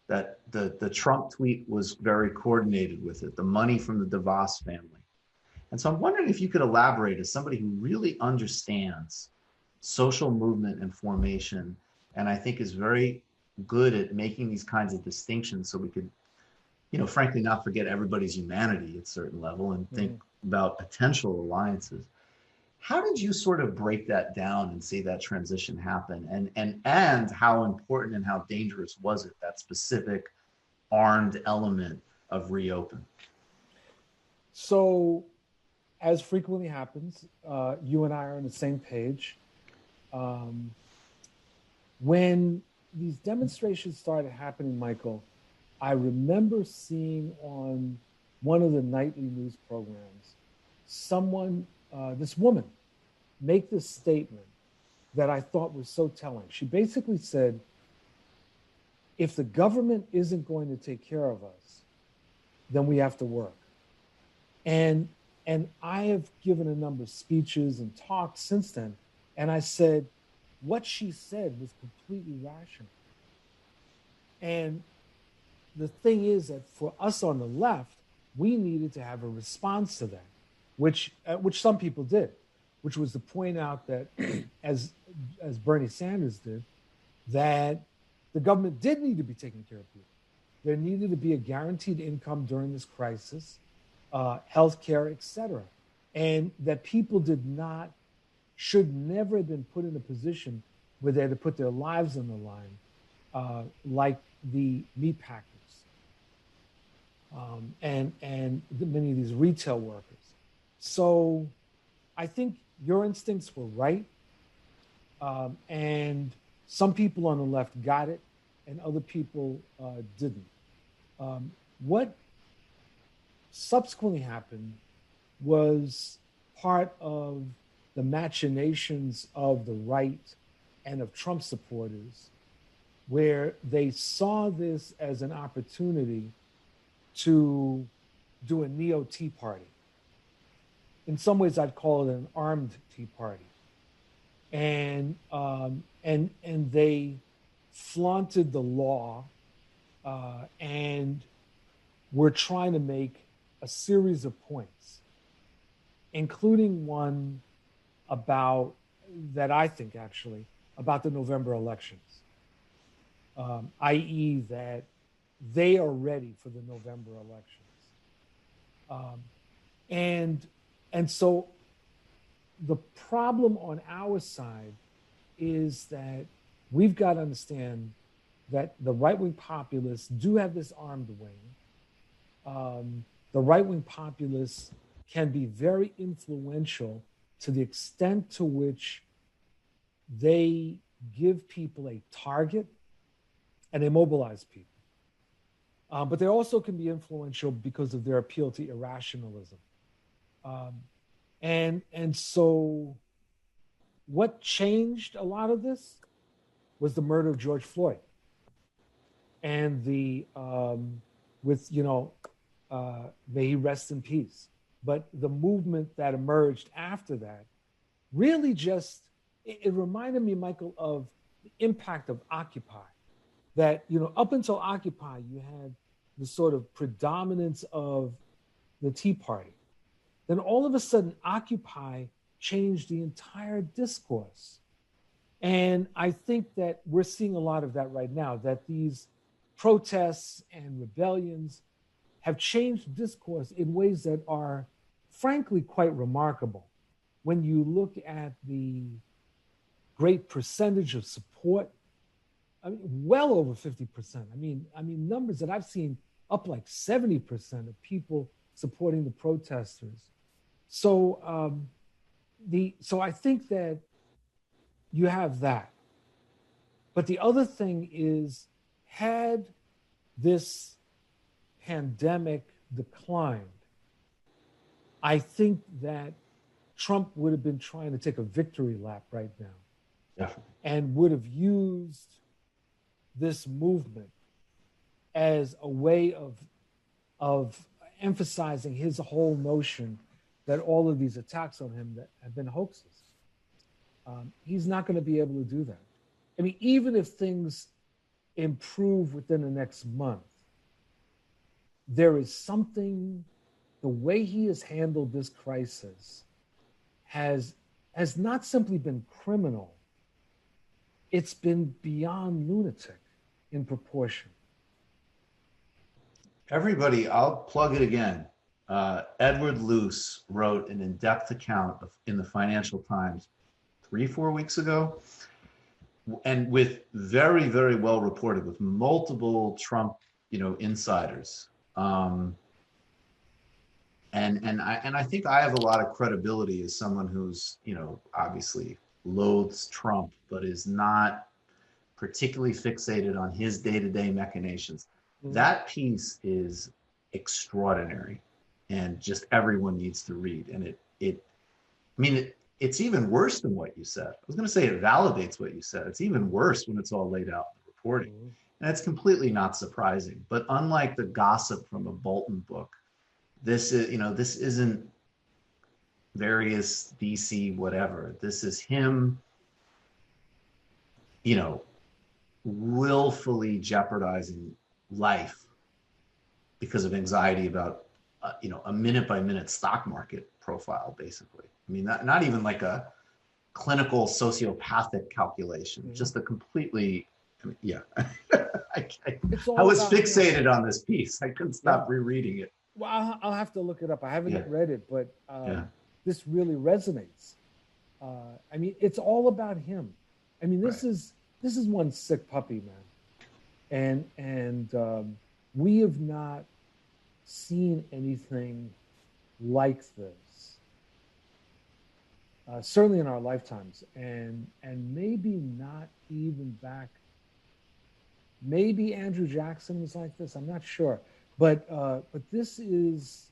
that the Trump tweet was very coordinated with it, the money from the DeVos family. And so I'm wondering if you could elaborate, as somebody who really understands social movement and formation, and I think is very good at making these kinds of distinctions so we could, frankly, not forget everybody's humanity at a certain level and think about potential alliances. How did you sort of break that down and see that transition happen? And how important and how dangerous was it, that specific armed element of reopen? So, as frequently happens, you and I are on the same page. When these demonstrations started happening, Michael, I remember seeing on one of the nightly news programs, this woman, make this statement that I thought was so telling. She basically said, if the government isn't going to take care of us, then we have to work. And I have given a number of speeches and talks since then, and I said, what she said was completely rational. And the thing is that for us on the left, we needed to have a response to that, which some people did, which was to point out that, as Bernie Sanders did, that the government did need to be taking care of people. There needed to be a guaranteed income during this crisis, health care, et cetera, and that people should never have been put in a position where they had to put their lives on the line, like the meat packers and many of these retail workers. So I think your instincts were right. And some people on the left got it and other people didn't. What subsequently happened was part of the machinations of the right and of Trump supporters, where they saw this as an opportunity to do a neo-Tea Party. In some ways, I'd call it an armed Tea Party. And they flaunted the law and were trying to make a series of points, including one about the November elections, i.e. that they are ready for the November elections. And so the problem on our side is that we've got to understand that the right-wing populists do have this armed wing. The right-wing populists can be very influential to the extent to which they give people a target and they mobilize people. But they also can be influential because of their appeal to irrationalism. And so what changed a lot of this was the murder of George Floyd. And may he rest in peace. But the movement that emerged after that really it reminded me, Michael, of the impact of Occupy. That, up until Occupy, you had the sort of predominance of the Tea Party. Then all of a sudden, Occupy changed the entire discourse. And I think that we're seeing a lot of that right now, that these protests and rebellions have changed discourse in ways that are frankly quite remarkable. When you look at the great percentage of support, well over 50%. I mean, numbers that I've seen up like 70% of people supporting the protesters. So, so I think that you have that. But the other thing is, had this pandemic declined, I think that Trump would have been trying to take a victory lap right now. Definitely. And would have used this movement as a way of emphasizing his whole notion that all of these attacks on him that have been hoaxes. He's not going to be able to do that. I mean, even if things improve within the next month, there is something, the way he has handled this crisis has not simply been criminal, it's been beyond lunatic in proportion. Everybody, I'll plug it again. Edward Luce wrote an in-depth account in the Financial Times 3-4 weeks ago, and with very, very well reported, with multiple Trump, insiders. And I think I have a lot of credibility as someone who's, obviously loathes Trump, but is not particularly fixated on his day-to-day machinations. Mm-hmm. That piece is extraordinary, and just everyone needs to read. And it's even worse than what you said. I was going to say it validates what you said. It's even worse when it's all laid out in the reporting. Mm-hmm. And it's completely not surprising. But unlike the gossip from a Bolton book, this isn't various DC whatever. This is him, willfully jeopardizing life because of anxiety about, a minute-by-minute stock market profile, basically. I mean, not even like a clinical sociopathic calculation, mm-hmm. just a completely, I was fixated on this piece. I couldn't stop rereading it. Well, I'll have to look it up. I haven't read it, but this really resonates. It's all about him. This is one sick puppy, man. And we have not seen anything like this, certainly in our lifetimes, and maybe not even back. Maybe Andrew Jackson was like this. I'm not sure, but this is.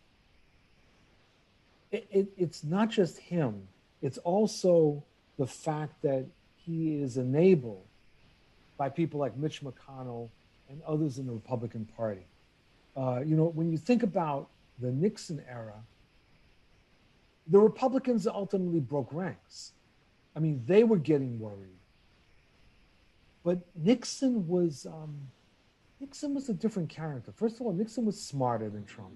It's not just him. It's also the fact that he is enabled by people like Mitch McConnell and others in the Republican Party. When you think about the Nixon era, the Republicans ultimately broke ranks. They were getting worried. But Nixon was a different character. First of all, Nixon was smarter than Trump.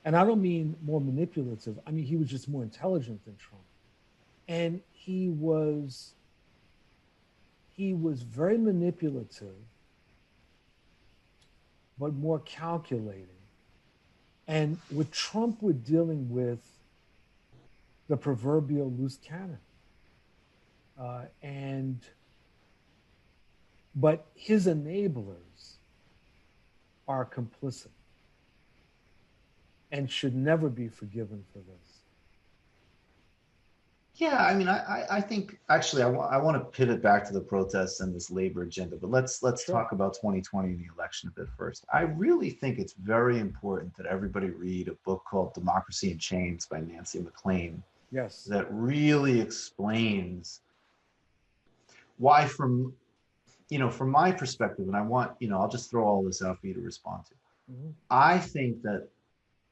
And I don't mean more manipulative. He was just more intelligent than Trump. And he was very manipulative, but more calculating. And with Trump, we're dealing with the proverbial loose cannon. But his enablers are complicit and should never be forgiven for this. Yeah, I think actually I want to pivot back to the protests and this labor agenda, but let's talk about 2020 and the election a bit first. I really think it's very important that everybody read a book called Democracy in Chains by Nancy MacLean. Yes. That really explains why from my perspective, and I want, I'll just throw all this out for you to respond to. Mm-hmm. I think that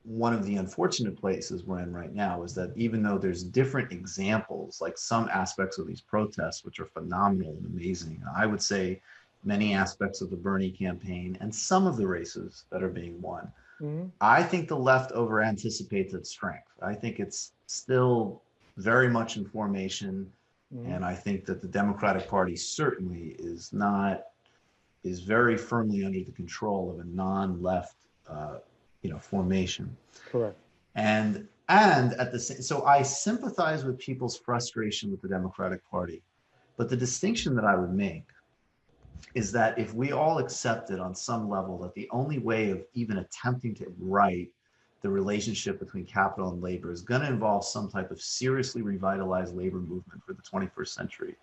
one of the unfortunate places we're in right now is that even though there's different examples, like some aspects of these protests, which are phenomenal and amazing, I would say many aspects of the Bernie campaign and some of the races that are being won, mm-hmm. I think the left over anticipates its strength. I think it's still very much in formation. Mm-hmm. And I think that the Democratic Party certainly is very firmly under the control of a non-left formation. Correct. And at the same, so I sympathize with people's frustration with the Democratic Party, but the distinction that I would make is that if we all accepted on some level that the only way of even attempting to right the relationship between capital and labor is going to involve some type of seriously revitalized labor movement for the 21st century,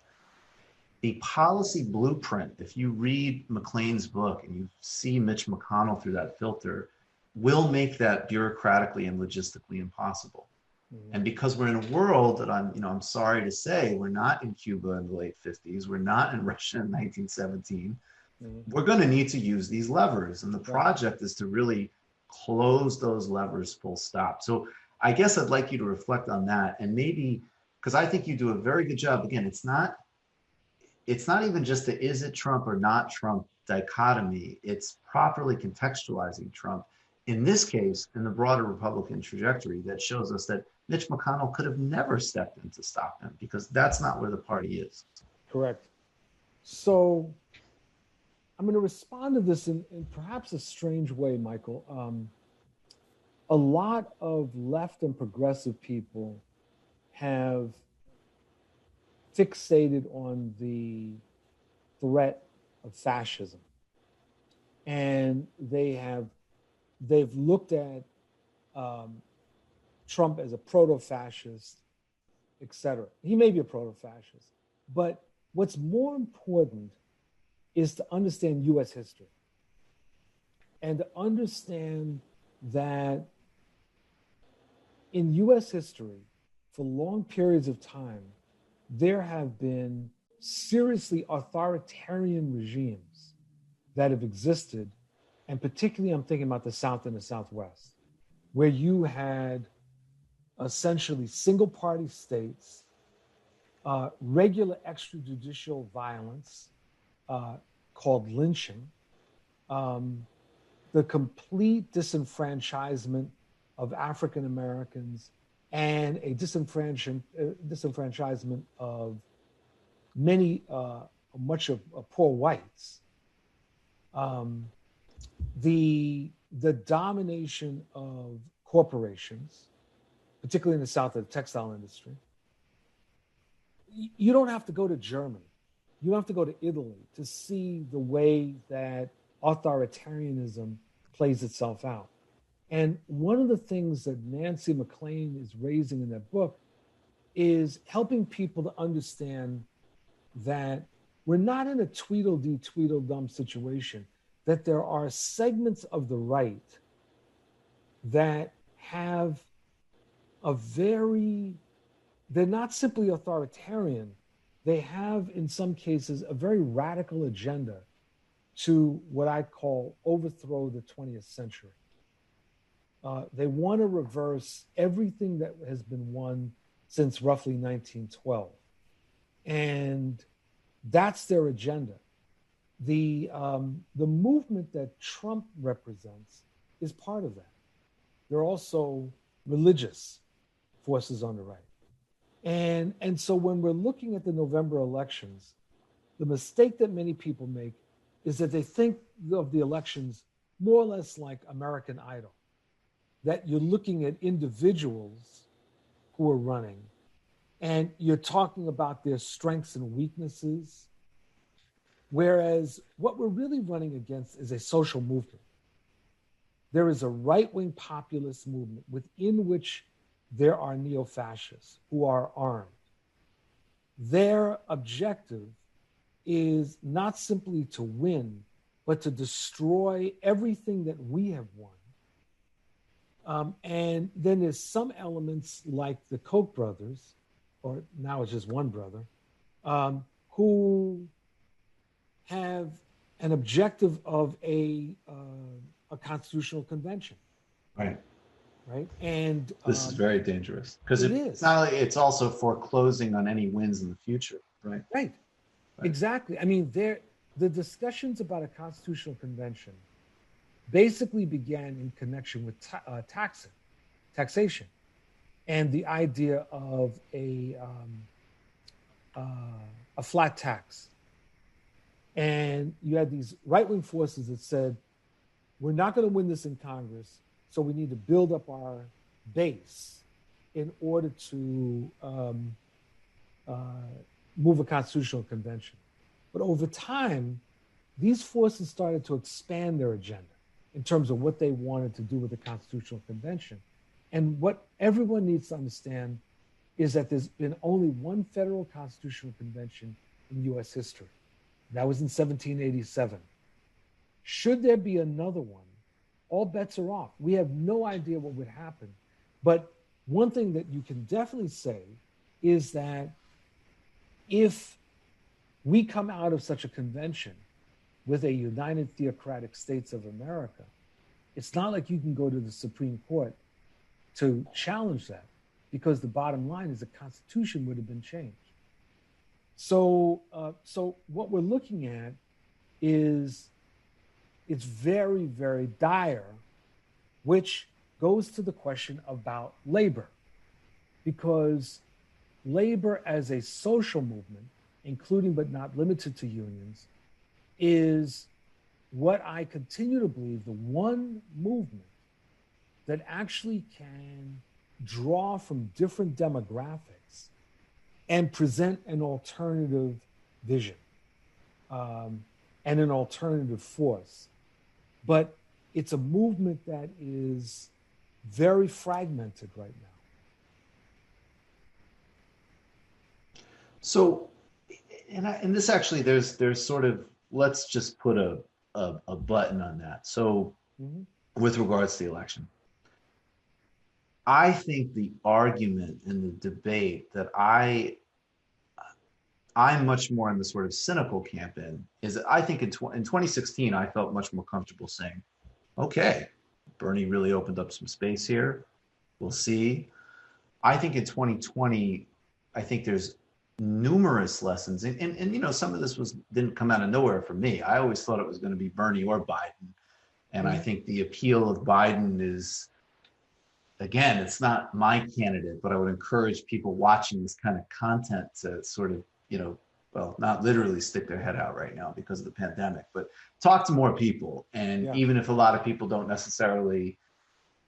the policy blueprint, if you read McLean's book and you see Mitch McConnell through that filter, will make that bureaucratically and logistically impossible. And because we're in a world that I'm sorry to say, we're not in Cuba in the late 50s, we're not in Russia in 1917, we're going to need to use these levers. And the project is to really close those levers full stop. So I guess I'd like you to reflect on that, and maybe, because I think you do a very good job. Again, it's not even just the is it Trump or not Trump dichotomy. It's properly contextualizing Trump. In this case, in the broader Republican trajectory, that shows us that Mitch McConnell could have never stepped in to stop him, because that's not where the party is. Correct. So I'm going to respond to this in perhaps a strange way, Michael. A lot of left and progressive people have fixated on the threat of fascism. And they've looked at Trump as a proto-fascist, etc. He may be a proto-fascist, but what's more important is to understand U.S. history and to understand that in U.S. history, for long periods of time, there have been seriously authoritarian regimes that have existed, and particularly I'm thinking about the South and the Southwest, where you had essentially single-party states, regular extrajudicial violence called lynching, the complete disenfranchisement of African Americans, and a disenfranchisement of much of poor whites. The domination of corporations, particularly in the South, of the textile industry. You don't have to go to Germany. You don't have to go to Italy to see the way that authoritarianism plays itself out. And one of the things that Nancy McLean is raising in that book is helping people to understand that we're not in a Tweedledee, Tweedledum situation, that there are segments of the right that have they're not simply authoritarian, they have, in some cases, a very radical agenda to what I call overthrow the 20th century. They want to reverse everything that has been won since roughly 1912. And that's their agenda. The movement that Trump represents is part of that. There are also religious forces on the right. And so when we're looking at the November elections, the mistake that many people make is that they think of the elections more or less like American Idol, that you're looking at individuals who are running and you're talking about their strengths and weaknesses, whereas what we're really running against is a social movement. There is a right-wing populist movement within which there are neo-fascists who are armed. Their objective is not simply to win, but to destroy everything that we have won. And then there's some elements like the Koch brothers, or now it's just one brother, who have an objective of a constitutional convention. Right. Right. And this is very dangerous because it's not only, it's also foreclosing on any wins in the future. Right. Right. Exactly. I mean, the discussions about a constitutional convention basically began in connection with taxation and the idea of a flat tax. And you had these right-wing forces that said, we're not going to win this in Congress, so we need to build up our base in order to move a constitutional convention. But over time, these forces started to expand their agenda in terms of what they wanted to do with the constitutional convention. And what everyone needs to understand is that there's been only one federal constitutional convention in U.S. history. That was in 1787. Should there be another one, all bets are off. We have no idea what would happen. But one thing that you can definitely say is that if we come out of such a convention with a United Theocratic States of America, it's not like you can go to the Supreme Court to challenge that, because the bottom line is the Constitution would have been changed. So what we're looking at is it's very, very dire, which goes to the question about labor, because labor as a social movement, including but not limited to unions, is what I continue to believe the one movement that actually can draw from different demographics and present an alternative vision and an alternative force. But it's a movement that is very fragmented right now. So, and this actually, there's sort of, let's just put a button on that. So with regards to the election, I think the argument in the debate that I'm much more in the sort of cynical camp in is that I think in 2016, I felt much more comfortable saying, okay, Bernie really opened up some space here. We'll see. I think in 2020, I think there's numerous lessons. And you know, some of this didn't come out of nowhere for me. I always thought it was going to be Bernie or Biden. And I think the appeal of Biden is, again, it's not my candidate, but I would encourage people watching this kind of content to sort of, you know, well, not literally stick their head out right now because of the pandemic, but talk to more people. And even if a lot of people don't necessarily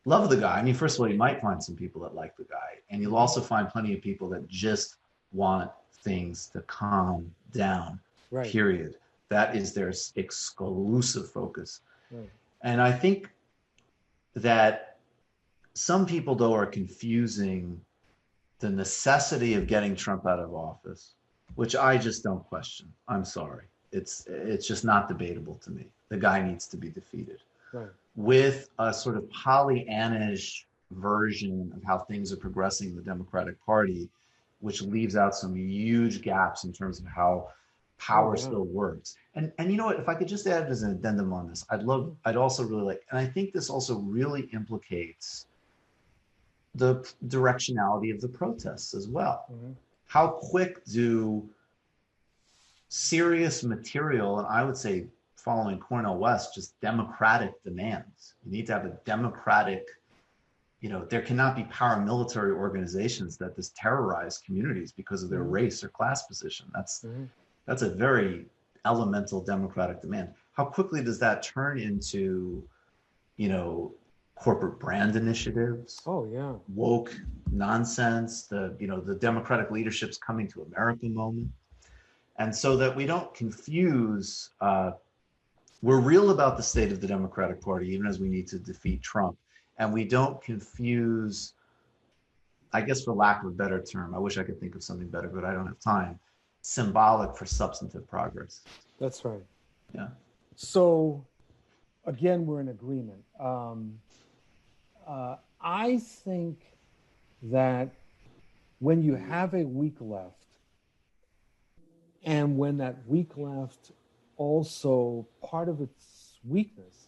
love the guy, I mean, first of all, you might find some people that like the guy, and you'll also find plenty of people that just want things to calm down, period. That is their exclusive focus. And I think that some people, though, are confusing the necessity of getting Trump out of office, which I just don't question. I'm sorry. It's just not debatable to me. The guy needs to be defeated. With a sort of Pollyannish version of how things are progressing in the Democratic Party, which leaves out some huge gaps in terms of how power still works. And you know what, if I could just add as an addendum on this, I'd also really like, and I think this also really implicates the directionality of the protests as well. How quick do serious material, and I would say following Cornel West, just democratic demands. You need to have a democratic, you know, there cannot be paramilitary organizations that just terrorize communities because of their race or class position. That's a very elemental democratic demand. How quickly does that turn into, you know, corporate brand initiatives? Woke nonsense, the Democratic leadership's coming to America moment. And so that we don't confuse, we're real about the state of the Democratic Party, even as we need to defeat Trump. And we don't confuse, I guess for lack of a better term, I wish I could think of something better, but I don't have time, symbolic for substantive progress. That's right. Yeah. So again, we're in agreement. I think that when you have a weak left, and when that weak left, also part of its weakness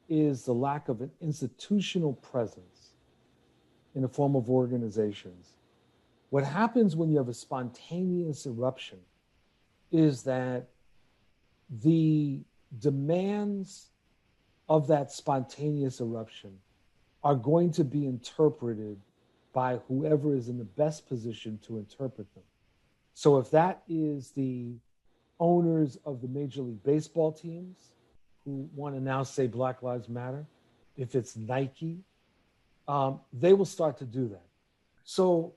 is the lack of an institutional presence in the form of organizations. What happens when you have a spontaneous eruption is that the demands of that spontaneous eruption are going to be interpreted by whoever is in the best position to interpret them. So if that is the owners of the Major League Baseball teams who want to now say Black Lives Matter, if it's Nike, they will start to do that. So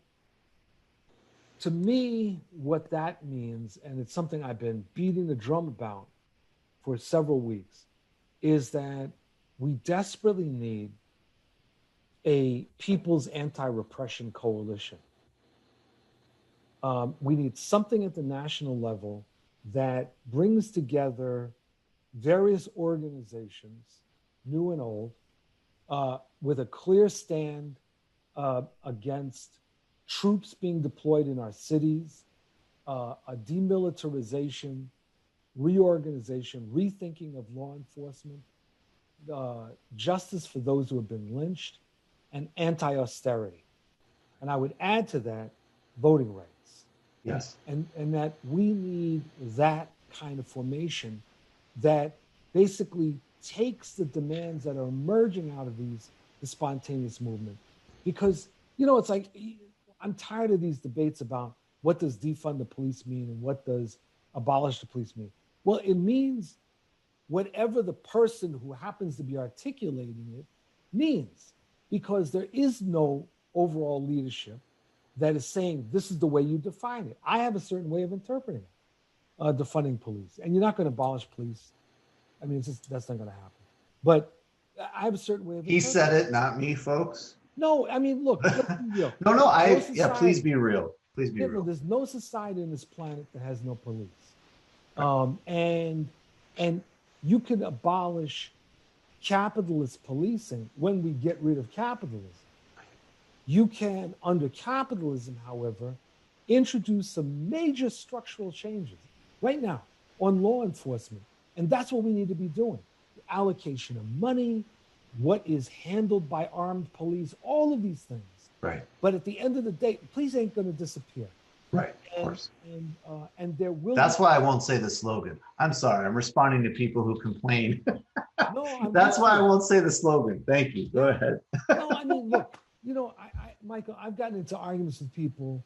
to me, what that means, and it's something I've been beating the drum about for several weeks, is that we desperately need a people's anti-repression coalition. We need something at the national level that brings together various organizations, new and old, with a clear stand against troops being deployed in our cities, a demilitarization, reorganization, rethinking of law enforcement, justice for those who have been lynched, and anti-austerity. And I would add to that voting rights. Yes. And that we need that kind of formation that basically takes the demands that are emerging out of the spontaneous movement. Because, it's like, I'm tired of these debates about what does defund the police mean and what does abolish the police mean. Well, it means whatever the person who happens to be articulating it means, because there is no overall leadership that is saying this is the way you define it. I have a certain way of interpreting it, defunding police, and you're not going to abolish police. I mean, that's not going to happen. But I have a certain way of. He said it, not me, folks. No, I mean, look. Let's be real. No. Please be real. Please be real. There's no society on this planet that has no police, and you can abolish capitalist policing when we get rid of capitalism. You can, under capitalism, however, introduce some major structural changes right now on law enforcement. And that's what we need to be doing. The allocation of money, what is handled by armed police, all of these things. Right. But at the end of the day, police ain't going to disappear. Right, of course. And there will. That's why I won't say the slogan. I'm sorry. I'm responding to people who complain. No, that's why I won't say the slogan. Thank you. Go ahead. No, I mean, look, Michael, I've gotten into arguments with people.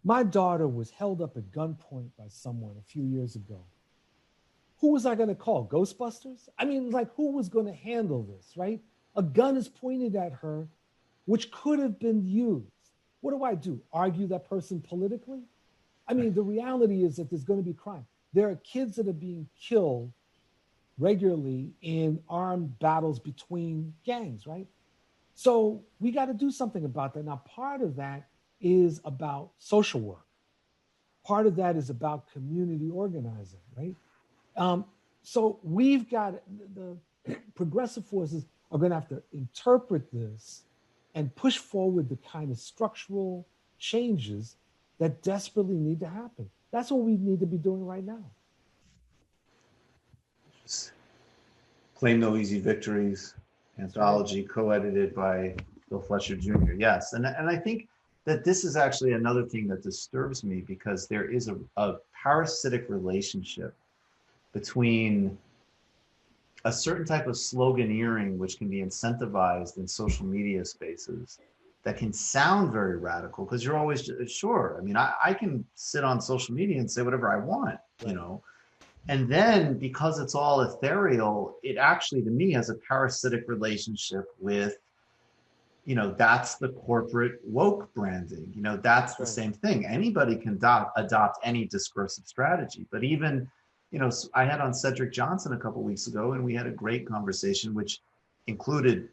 My daughter was held up at gunpoint by someone a few years ago. Who was I going to call? Ghostbusters? I mean, like, who was going to handle this, right? A gun is pointed at her, which could have been used. What do? Argue that person politically? I mean, the reality is that there's going to be crime. There are kids that are being killed regularly in armed battles between gangs, right? So we got to do something about that. Now, part of that is about social work. Part of that is about community organizing, right? So we've got, the progressive forces are going to have to interpret this and push forward the kind of structural changes that desperately need to happen. That's what we need to be doing right now. Claim No Easy Victories, anthology co-edited by Bill Fletcher Jr. Yes, and I think that this is actually another thing that disturbs me, because there is a parasitic relationship between a certain type of sloganeering, which can be incentivized in social media spaces, that can sound very radical, because you're always sure. I mean, I can sit on social media and say whatever I want, right. And then because it's all ethereal, it actually, to me, has a parasitic relationship with, that's the corporate woke branding. That's the same thing. Anybody can adopt any discursive strategy. But even, I had on Cedric Johnson a couple of weeks ago, and we had a great conversation, which included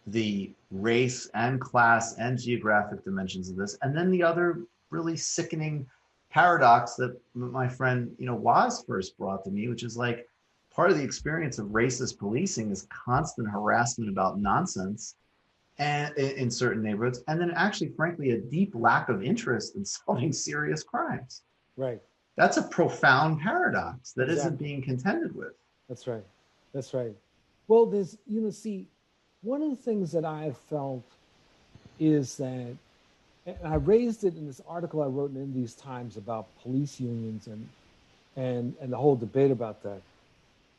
the race and class and geographic dimensions of this. And then the other really sickening paradox that my friend, Waz first brought to me, which is like, part of the experience of racist policing is constant harassment about nonsense and in certain neighborhoods. And then actually, frankly, a deep lack of interest in solving serious crimes. Right. That's a profound paradox that isn't being contended with. That's right. That's right. Well, there's, see, one of the things that I've felt is that, and I raised it in this article I wrote in Indies Times about police unions and the whole debate about that.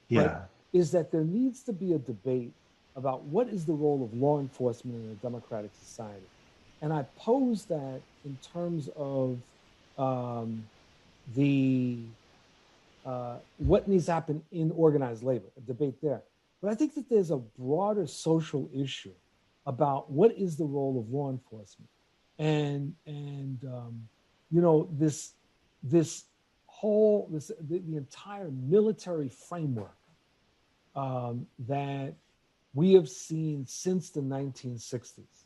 Yeah. Is that there needs to be a debate about what is the role of law enforcement in a democratic society. And I pose that in terms of what needs to happen in organized labor, a debate there. But I think that there's a broader social issue about what is the role of law enforcement. And the entire military framework that we have seen since the 1960s,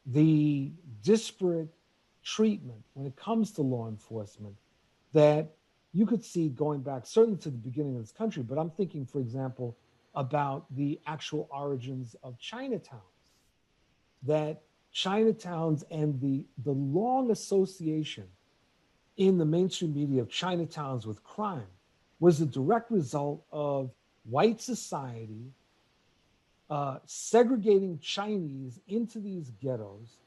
the disparate treatment when it comes to law enforcement that you could see going back certainly to the beginning of this country. But I'm thinking, for example, about the actual origins of Chinatowns. That Chinatowns and the long association in the mainstream media of Chinatowns with crime was a direct result of white society segregating Chinese into these ghettos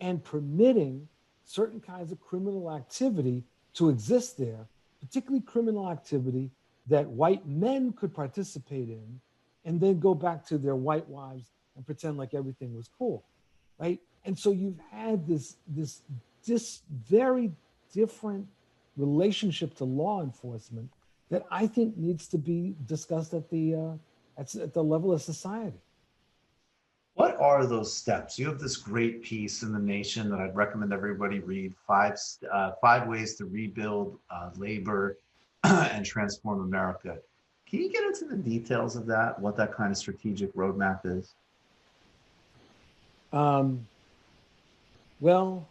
and permitting certain kinds of criminal activity to exist there, particularly criminal activity that white men could participate in and then go back to their white wives and pretend like everything was cool, right? And so you've had this very different relationship to law enforcement that I think needs to be discussed at the level of society. What are those steps? You have this great piece in The Nation that I'd recommend everybody read, five ways to rebuild labor and transform America. Can you get into the details of that, what that kind of strategic roadmap is? Well,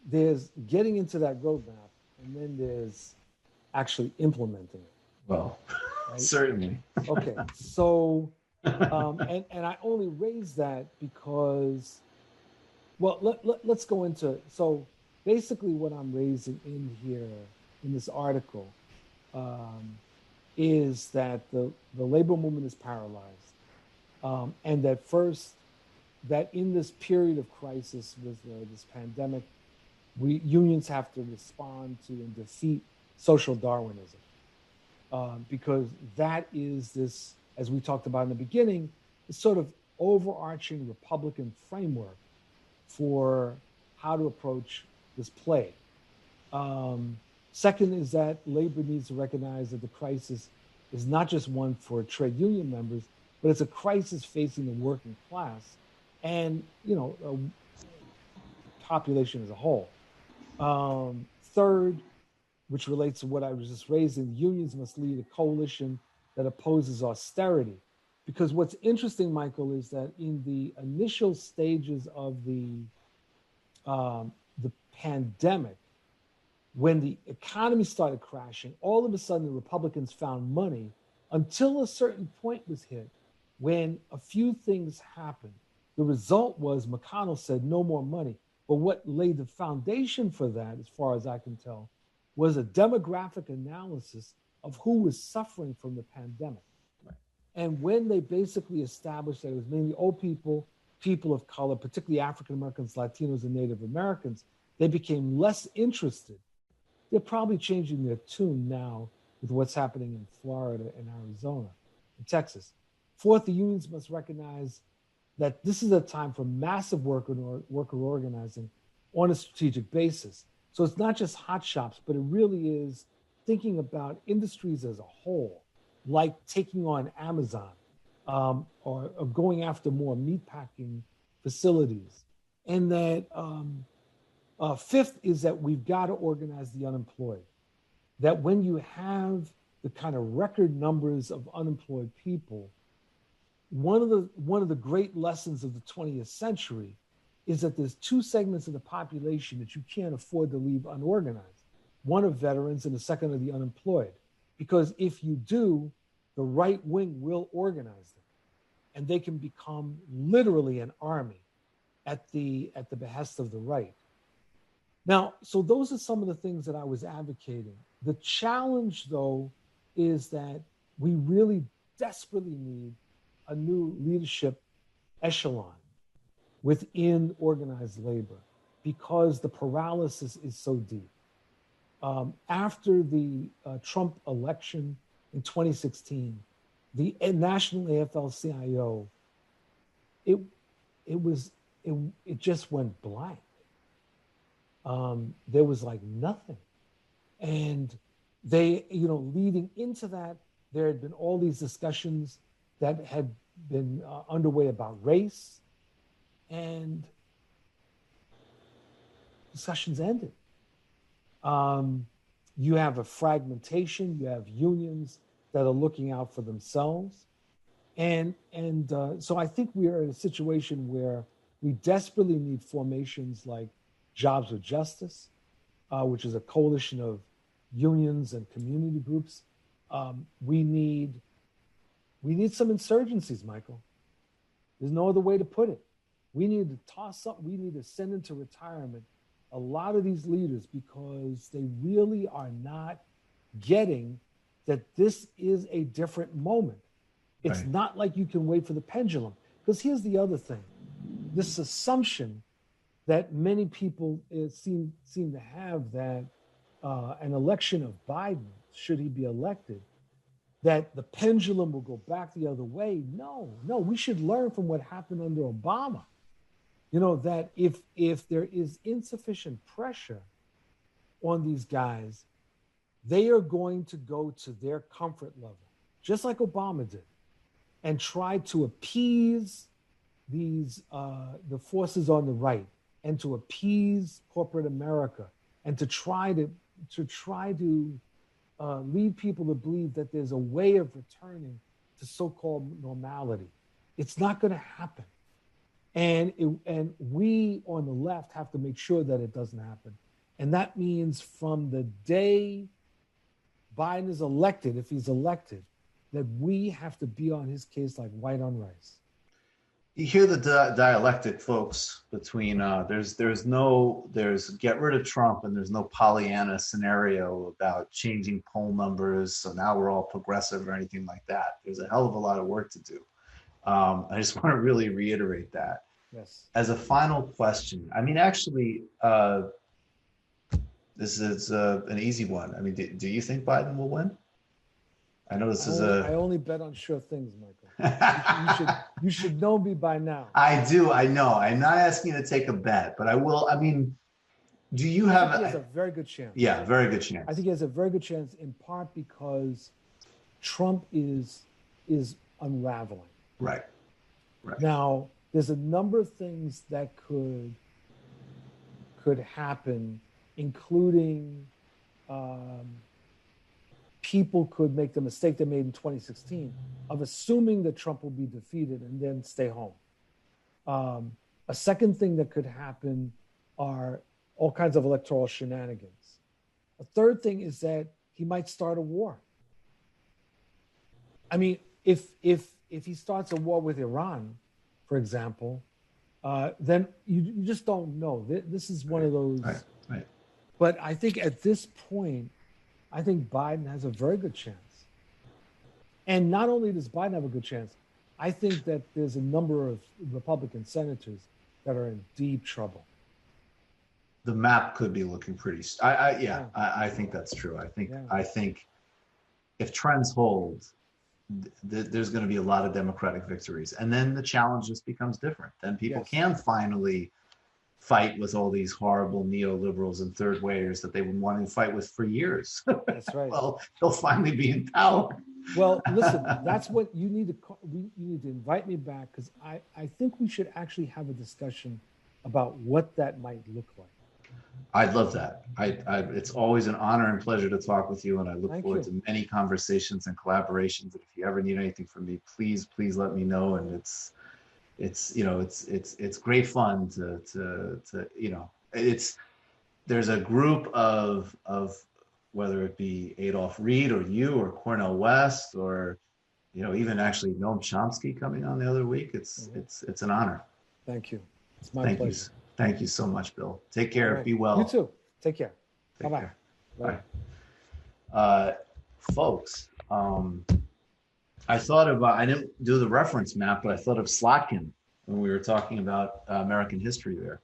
there's getting into that roadmap, and then there's actually implementing it. Well, right? Certainly. Okay, so, and I only raise that because, well, let's go into, so basically what I'm raising in here, in this article, is that the labor movement is paralyzed. And that first, that in this period of crisis with this pandemic, unions have to respond to and defeat social Darwinism. Because that is this, as we talked about in the beginning, this sort of overarching Republican framework for how to approach this plague. Second is that labor needs to recognize that the crisis is not just one for trade union members, but it's a crisis facing the working class and, population as a whole. Third, which relates to what I was just raising, unions must lead a coalition that opposes austerity. Because what's interesting, Michael, is that in the initial stages of the pandemic, when the economy started crashing, all of a sudden the Republicans found money until a certain point was hit when a few things happened. The result was McConnell said no more money. But what laid the foundation for that, as far as I can tell, was a demographic analysis of who was suffering from the pandemic. Right. And when they basically established that it was mainly old people, people of color, particularly African Americans, Latinos, and Native Americans, they became less interested. They're probably changing their tune now with what's happening in Florida and Arizona and Texas. Fourth, the unions must recognize that this is a time for massive worker organizing on a strategic basis. So it's not just hot shops, but it really is thinking about industries as a whole, like taking on Amazon or going after more meatpacking facilities. And that fifth is that we've got to organize the unemployed. That when you have the kind of record numbers of unemployed people, one of the great lessons of the 20th century is that there's two segments of the population that you can't afford to leave unorganized. One of veterans and the second of the unemployed. Because if you do, the right wing will organize them. And they can become literally an army at the behest of the right. Now, so those are some of the things that I was advocating. The challenge, though, is that we really desperately need a new leadership echelon within organized labor because the paralysis is so deep. After the Trump election in 2016, the National AFL-CIO, it just went blank. There was like nothing. And they, leading into that, there had been all these discussions that had been underway about race, and discussions ended. You have a fragmentation, you have unions that are looking out for themselves. And so I think we are in a situation where we desperately need formations like Jobs with Justice, which is a coalition of unions and community groups. We need We need some insurgencies, Michael. There's no other way to put it. We need to toss up, we need to send into retirement a lot of these leaders because they really are not getting that this is a different moment. It's not like you can wait for the pendulum. Because here's the other thing. This assumption that many people seem to have that an election of Biden, should he be elected, that the pendulum will go back the other way. No, we should learn from what happened under Obama. You know, that if there is insufficient pressure on these guys, they are going to go to their comfort level, just like Obama did, and try to appease these the forces on the right, and to appease corporate America, and to try to lead people to believe that there's a way of returning to so-called normality. It's not going to happen. And we on the left have to make sure that it doesn't happen. And that means from the day Biden is elected, if he's elected, that we have to be on his case like white on rice. You hear the dialectic, folks, between there's get rid of Trump and there's no Pollyanna scenario about changing poll numbers. So now we're all progressive or anything like that. There's a hell of a lot of work to do. I just want to really reiterate that. Yes. As a final question, I mean, actually, this is an easy one. I mean, do you think Biden will win? I know this I only bet on sure things, Michael. You should know me by now. I do. I know. I'm not asking you to take a bet, but I will. I mean, do you have? He has a very good chance. Yeah, very good chance. I think he has a very good chance, in part because Trump is unraveling. Right. Now, there's a number of things that could happen, including people could make the mistake they made in 2016 of assuming that Trump will be defeated and then stay home. A second thing that could happen are all kinds of electoral shenanigans. A third thing is that he might start a war. I mean, if he starts a war with Iran, for example, then you just don't know. This is one of those. Right. But I think at this point, I think Biden has a very good chance. And not only does Biden have a good chance, I think that there's a number of Republican senators that are in deep trouble. The map could be looking pretty. I think that's true. I think if trends hold, there's going to be a lot of Democratic victories, and then the challenge just becomes different. Then people can finally fight with all these horrible neoliberals and third wayers that they've been wanting to fight with for years. That's right. Well, they'll finally be in power. Well, listen, that's what you need to. You need to invite me back, because I think we should actually have a discussion about what that might look like. I'd love that. It's always an honor and pleasure to talk with you, and I look forward to many conversations and collaborations. And if you ever need anything from me, please let me know. And it's great fun to there's a group of whether it be Adolph Reed or you or Cornel West or even actually Noam Chomsky coming on the other week. It's an honor. Thank you. It's my pleasure. Thank you so much, Bill. Take care. Right. Be well. You too. Take care. Bye-bye. Bye. Folks, I didn't do the reference map, but I thought of Slotkin when we were talking about American history there.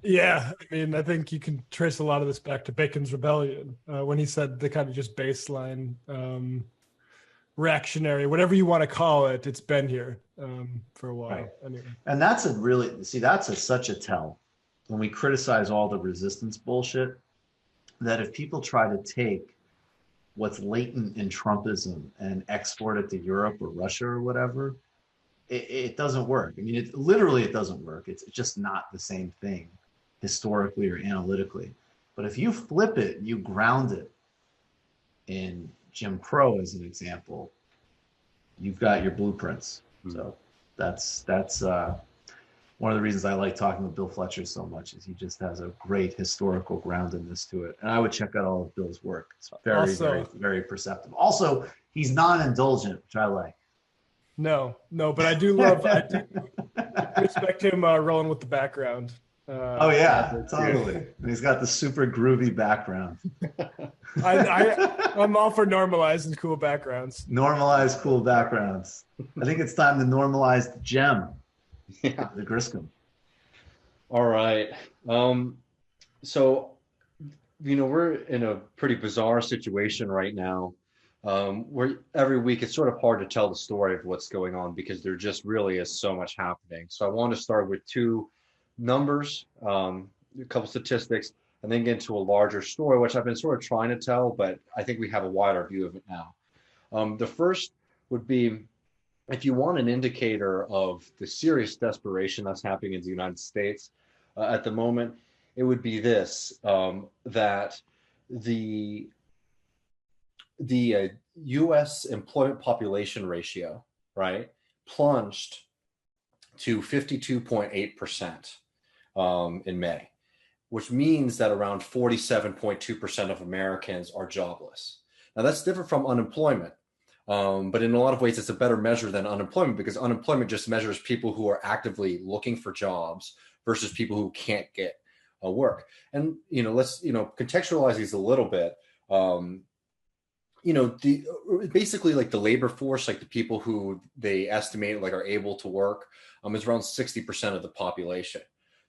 Yeah, I mean, I think you can trace a lot of this back to Bacon's Rebellion, when he said the kind of just baseline reactionary, whatever you want to call it, it's been here for a while. Right. Anyway. And that's such a tell when we criticize all the resistance bullshit, that if people try to take what's latent in Trumpism and export it to Europe or Russia or whatever, it doesn't work. I mean, it doesn't work. It's just not the same thing historically or analytically. But if you flip it, you ground it in Jim Crow as an example, you've got your blueprints. So that's one of the reasons I like talking with Bill Fletcher so much, is he just has a great historical groundedness to it. And I would check out all of Bill's work. It's very, very, very perceptive. Also, he's non-indulgent, which I like. No, but I do respect him rolling with the background. Oh yeah, totally. And he's got the super groovy background. I'm all for normalized and cool backgrounds. Normalized cool backgrounds. I think it's time to normalize the gem. Yeah. The Griscom. All right. So, we're in a pretty bizarre situation right now. Where every week it's sort of hard to tell the story of what's going on because there just really is so much happening. So I want to start with two numbers, a couple statistics, and then get into a larger story, which I've been sort of trying to tell, but I think we have a wider view of it now. The first would be, if you want an indicator of the serious desperation that's happening in the United States at the moment, it would be this, that the U.S. employment population ratio, right, plunged to 52.8% in May, which means that around 47.2% of Americans are jobless. Now, that's different from unemployment, but in a lot of ways, it's a better measure than unemployment because unemployment just measures people who are actively looking for jobs versus people who can't get work. And, let's, contextualize these a little bit. Basically like the labor force, like the people who they estimate like are able to work, is around 60% of the population.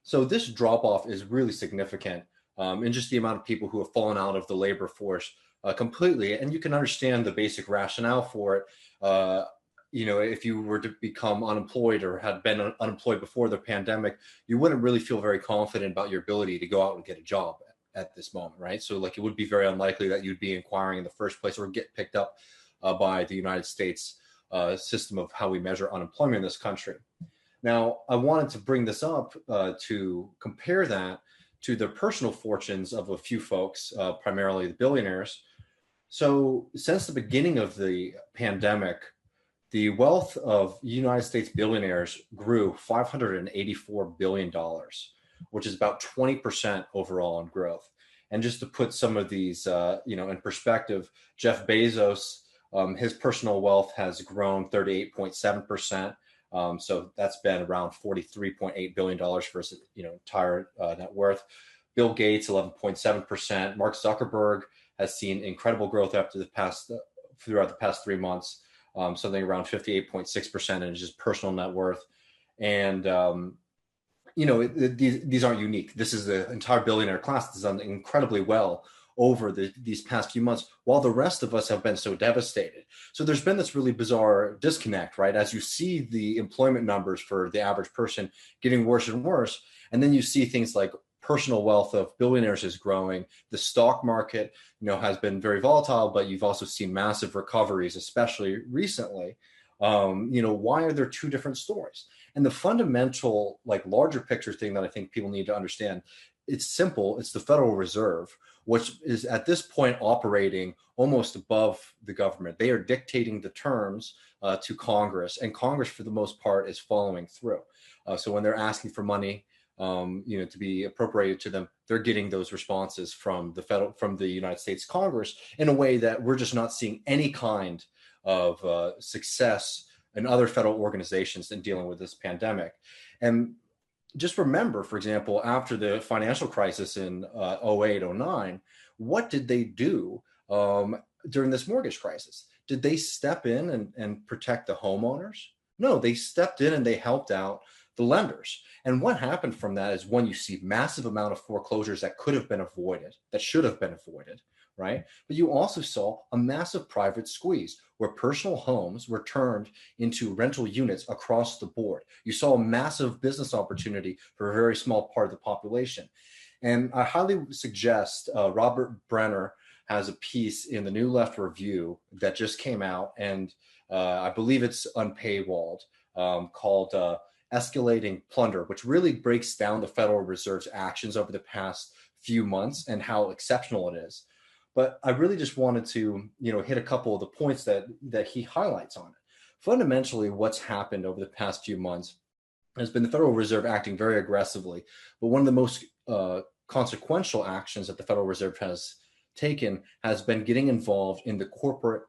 So this drop off is really significant in just the amount of people who have fallen out of the labor force completely. And you can understand the basic rationale for it. If you were to become unemployed or had been unemployed before the pandemic, you wouldn't really feel very confident about your ability to go out and get a job at this moment, right? So like it would be very unlikely that you'd be inquiring in the first place or get picked up by the United States system of how we measure unemployment in this country. Now, I wanted to bring this up to compare that to the personal fortunes of a few folks, primarily the billionaires. So since the beginning of the pandemic, the wealth of United States billionaires grew $584 billion, which is about 20% overall in growth. And just to put some of these, in perspective, Jeff Bezos, his personal wealth has grown 38.7%. So that's been around $43.8 billion for his, entire net worth. Bill Gates, 11.7%. Mark Zuckerberg has seen incredible growth throughout the past 3 months, something around 58.6% in his personal net worth. And, these aren't unique. This is the entire billionaire class that's done incredibly well over these past few months, while the rest of us have been so devastated. So there's been this really bizarre disconnect, right? As you see the employment numbers for the average person getting worse and worse, and then you see things like personal wealth of billionaires is growing. The stock market, has been very volatile, but you've also seen massive recoveries, especially recently. Why are there two different stories? And the fundamental, larger picture thing that I think people need to understand, it's simple. It's the Federal Reserve, which is at this point operating almost above the government. They are dictating the terms to Congress, and Congress, for the most part, is following through. So when they're asking for money, to be appropriated to them, they're getting those responses from the United States Congress in a way that we're just not seeing any kind of success in other federal organizations in dealing with this pandemic. And just remember, for example, after the financial crisis in 08, 09, what did they do during this mortgage crisis? Did they step in and protect the homeowners? No, they stepped in and they helped out the lenders. And what happened from that is when you see massive amount of foreclosures that could have been avoided, that should have been avoided, right? But you also saw a massive private squeeze where personal homes were turned into rental units across the board. You saw a massive business opportunity for a very small part of the population. And I highly suggest Robert Brenner has a piece in the New Left Review that just came out, and I believe it's unpaywalled, called Escalating Plunder, which really breaks down the Federal Reserve's actions over the past few months and how exceptional it is. But I really just wanted to, hit a couple of the points that he highlights on it. Fundamentally, what's happened over the past few months has been the Federal Reserve acting very aggressively. But one of the most consequential actions that the Federal Reserve has taken has been getting involved in the corporate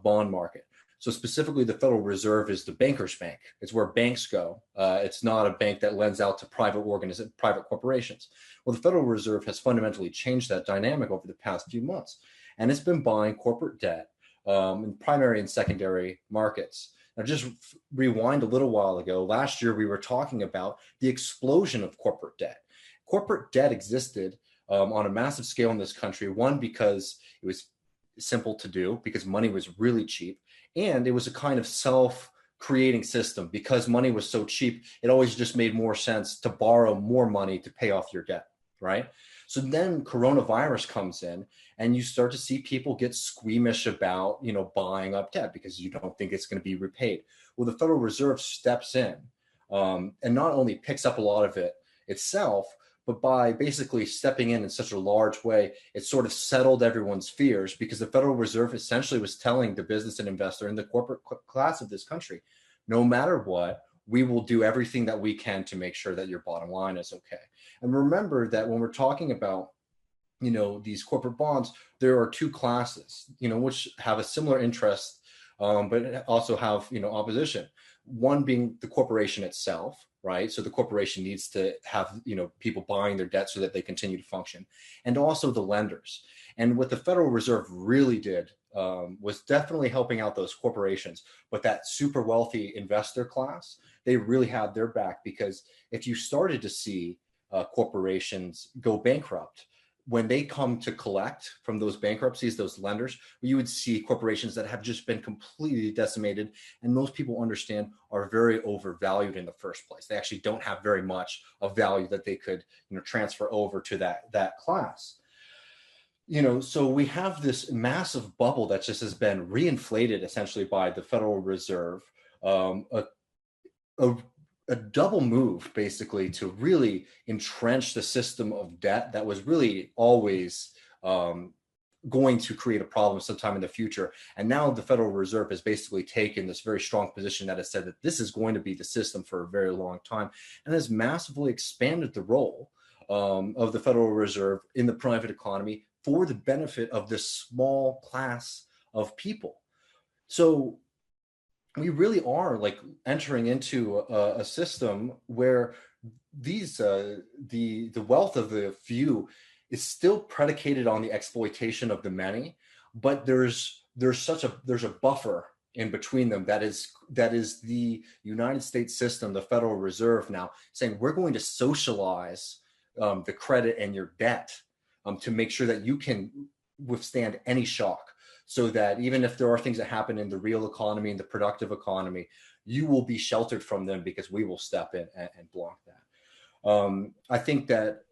bond market. So specifically, the Federal Reserve is the banker's bank. It's where banks go. It's not a bank that lends out to private corporations. Well, the Federal Reserve has fundamentally changed that dynamic over the past few months, and it's been buying corporate debt in primary and secondary markets. Now, just rewind a little while ago. Last year, we were talking about the explosion of corporate debt. Corporate debt existed on a massive scale in this country, one, because it was simple to do, because money was really cheap, and it was a kind of self-creating system. Because money was so cheap, it always just made more sense to borrow more money to pay off your debt, right? So then coronavirus comes in, and you start to see people get squeamish about, buying up debt because you don't think it's going to be repaid. Well, the Federal Reserve steps in and not only picks up a lot of it itself, but by basically stepping in such a large way, it sort of settled everyone's fears, because the Federal Reserve essentially was telling the business and investor and the corporate class of this country, no matter what, we will do everything that we can to make sure that your bottom line is okay. And remember that when we're talking about, these corporate bonds, there are two classes, which have a similar interest, but also have, opposition. One being the corporation itself, right? So the corporation needs to have, people buying their debt so that they continue to function, and also the lenders. And what the Federal Reserve really did was definitely helping out those corporations, but that super wealthy investor class, they really had their back, because if you started to see corporations go bankrupt, when they come to collect from those bankruptcies, those lenders, you would see corporations that have just been completely decimated, and most people understand are very overvalued in the first place. They actually don't have very much of value that they could, transfer over to that class. So we have this massive bubble that just has been reinflated essentially by the Federal Reserve, a double move basically to really entrench the system of debt that was really always going to create a problem sometime in the future. And now the Federal Reserve has basically taken this very strong position that has said that this is going to be the system for a very long time, and has massively expanded the role of the Federal Reserve in the private economy for the benefit of this small class of people. So we really are entering into a system where these the wealth of the few is still predicated on the exploitation of the many, but there's a buffer in between them that is the United States system, the Federal Reserve, now saying we're going to socialize the credit and your debt to make sure that you can withstand any shock. So that even if there are things that happen in the real economy and the productive economy, you will be sheltered from them, because we will step in and block that. I think that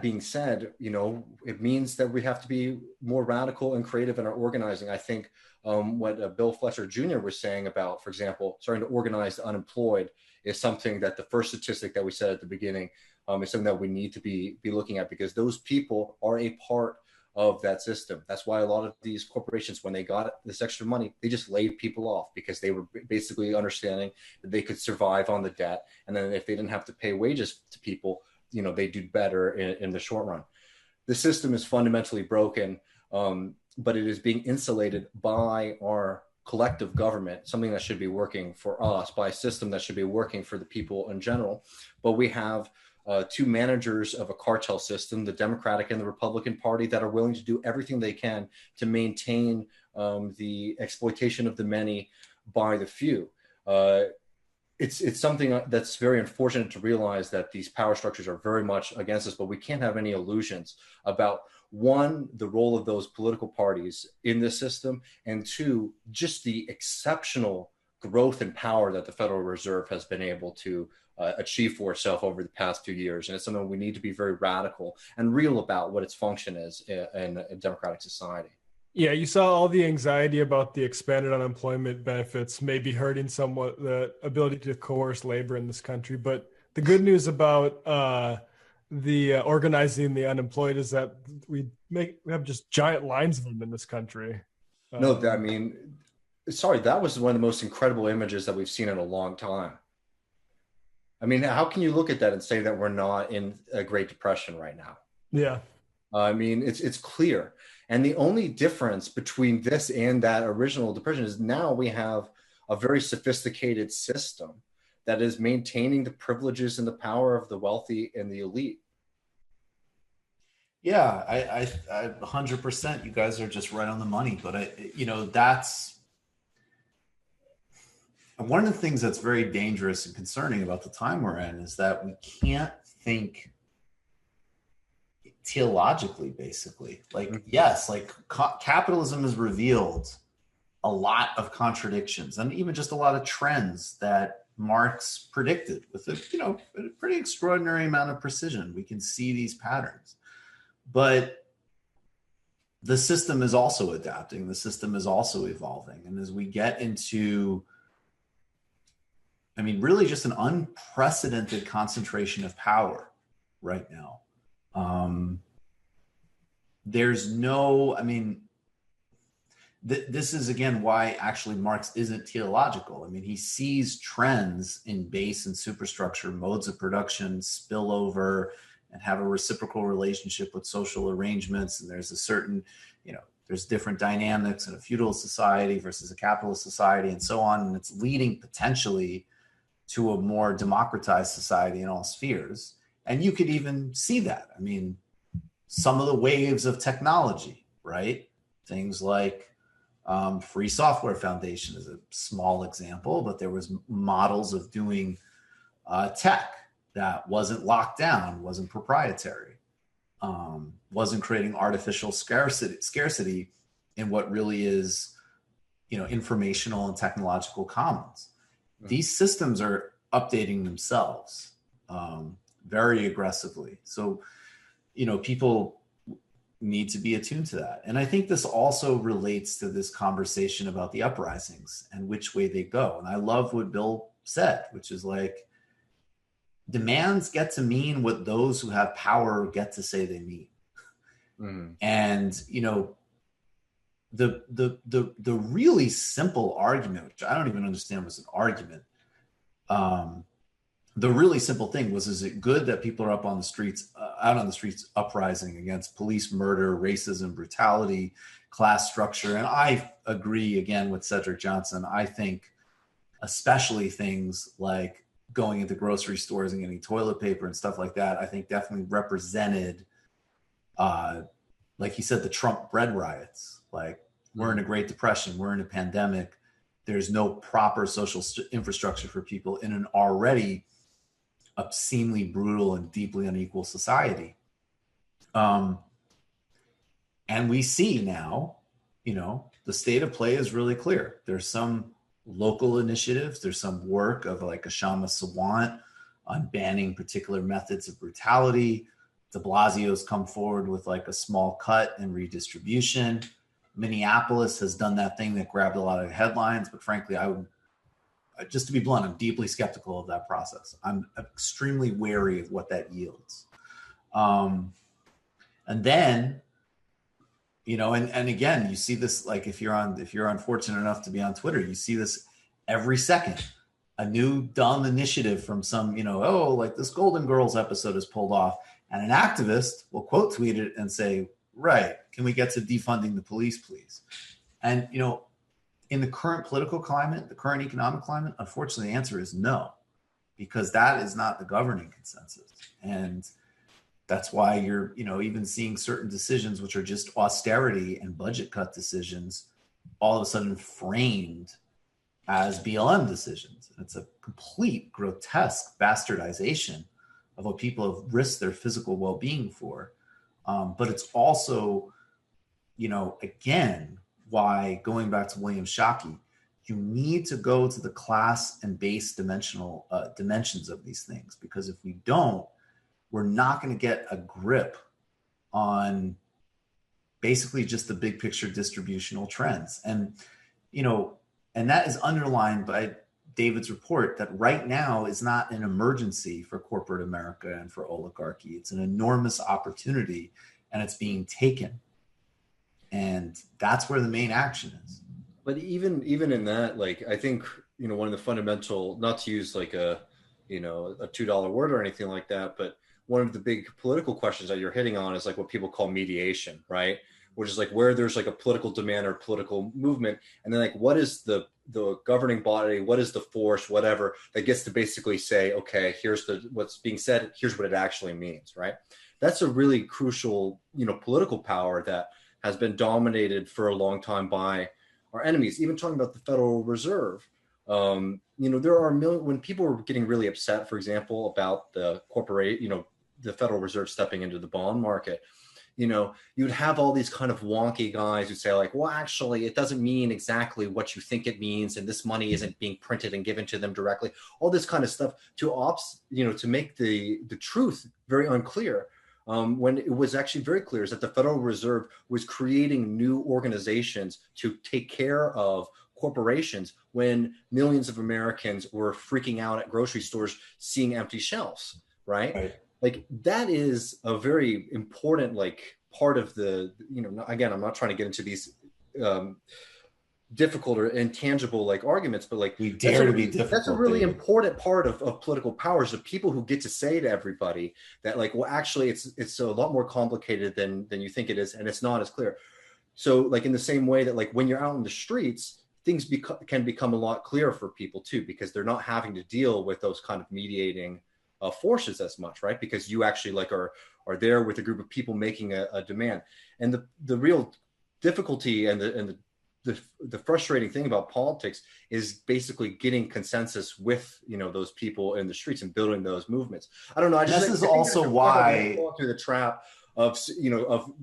being said, it means that we have to be more radical and creative in our organizing. I think what Bill Fletcher Jr. was saying about, for example, starting to organize the unemployed is something that the first statistic that we said at the beginning is something that we need to be looking at, because those people are a part of that system. That's why a lot of these corporations, when they got this extra money, they just laid people off, because they were basically understanding that they could survive on the debt. And then if they didn't have to pay wages to people, they do better in the short run. The system is fundamentally broken, but it is being insulated by our collective government, something that should be working for us, by a system that should be working for the people in general. But we have two managers of a cartel system, the Democratic and the Republican Party, that are willing to do everything they can to maintain the exploitation of the many by the few. It's something that's very unfortunate to realize that these power structures are very much against us, but we can't have any illusions about, one, the role of those political parties in this system, and two, just the exceptional growth and power that the Federal Reserve has been able to achieve for itself over the past few years. And it's something we need to be very radical and real about what its function is in a democratic society. Yeah, you saw all the anxiety about the expanded unemployment benefits maybe hurting somewhat the ability to coerce labor in this country. But the good news about the organizing the unemployed is that we have just giant lines of them in this country. That was one of the most incredible images that we've seen in a long time. I mean, how can you look at that and say that we're not in a Great Depression right now? Yeah. I mean, it's clear. And the only difference between this and that original depression is now we have a very sophisticated system that is maintaining the privileges and the power of the wealthy and the elite. Yeah, I 100%. You guys are just right on the money. But that's one of the things that's very dangerous and concerning about the time we're in is that we can't think theologically, basically. Like, yes, like capitalism has revealed a lot of contradictions and even just a lot of trends that Marx predicted with a pretty extraordinary amount of precision. We can see these patterns. But the system is also adapting. The system is also evolving. And as we get into, really just an unprecedented concentration of power right now. There's no, this is, again, why actually Marx isn't teleological. He sees trends in base and superstructure, modes of production, spillover, and have a reciprocal relationship with social arrangements. And there's a certain, there's different dynamics in a feudal society versus a capitalist society and so on. And it's leading potentially to a more democratized society in all spheres. And you could even see that. Some of the waves of technology, right? Things like Free Software Foundation is a small example, but there was models of doing tech that wasn't locked down, wasn't proprietary, wasn't creating artificial scarcity in what really is, informational and technological commons. These systems are updating themselves very aggressively. So, people need to be attuned to that. And I think this also relates to this conversation about the uprisings and which way they go. And I love what Bill said, which is like, demands get to mean what those who have power get to say they mean. And, the really simple argument, which I don't even understand was an argument. The really simple thing was, is it good that people are out on the streets uprising against police murder, racism, brutality, class structure? And I agree again with Cedric Johnson. I think especially things like going into grocery stores and getting toilet paper and stuff like that, I think definitely represented, like he said, the Trump bread riots. Like, we're in a Great Depression, we're in a pandemic. There's no proper social infrastructure for people in an already obscenely brutal and deeply unequal society. And we see now, the state of play is really clear. There's some local initiatives. There's some work of like Kshama Sawant on banning particular methods of brutality. De Blasio's come forward with like a small cut and redistribution. Minneapolis has done that thing that grabbed a lot of headlines, but frankly, just to be blunt, I'm deeply skeptical of that process. I'm extremely wary of what that yields. And then, and again, you see this, like if you're unfortunate enough to be on Twitter, you see this every second, a new dumb initiative from some, like this Golden Girls episode is pulled off, and an activist will quote tweet it and say, right, can we get to defunding the police, please? And, in the current political climate, the current economic climate, unfortunately, the answer is no, because that is not the governing consensus. And that's why you're, even seeing certain decisions, which are just austerity and budget cut decisions, all of a sudden framed as BLM decisions. And it's a complete grotesque bastardization of what people have risked their physical well-being for. But it's also, again, why, going back to William Shockey, you need to go to the class and base dimensions of these things, because if we don't, we're not going to get a grip on basically just the big picture distributional trends. And, and that is underlined by David's report that right now is not an emergency for corporate America and for oligarchy. It's an enormous opportunity, and it's being taken. And that's where the main action is. But even in that, like, I think, one of the fundamental, not to use like a $2 word or anything like that, but one of the big political questions that you're hitting on is like what people call mediation, right? Which is like where there's like a political demand or political movement, and then like what is the governing body, what is the force, whatever, that gets to basically say, okay, here's what's being said, here's what it actually means, right? That's a really crucial, political power that has been dominated for a long time by our enemies. Even talking about the Federal Reserve, there are when people are getting really upset, for example, about the Federal Reserve stepping into the bond market. You'd have all these kind of wonky guys who say like, well, actually, it doesn't mean exactly what you think it means, and this money isn't being printed and given to them directly. All this kind of stuff to make the truth very unclear. When it was actually very clear is that the Federal Reserve was creating new organizations to take care of corporations when millions of Americans were freaking out at grocery stores seeing empty shelves, right? Like that is a very important part of the, again, I'm not trying to get into these difficult or intangible arguments, but we dare to be difficult. That's a really important part of political powers, of people who get to say to everybody that well, actually it's a lot more complicated than you think it is, and it's not as clear. So in the same way that when you're out in the streets, things can become a lot clearer for people too, because they're not having to deal with those kind of mediating forces as much, right? Because you actually are there with a group of people making a demand. And the real difficulty and the frustrating thing about politics is basically getting consensus with those people in the streets and building those movements. I don't know. This is also why fall through the trap of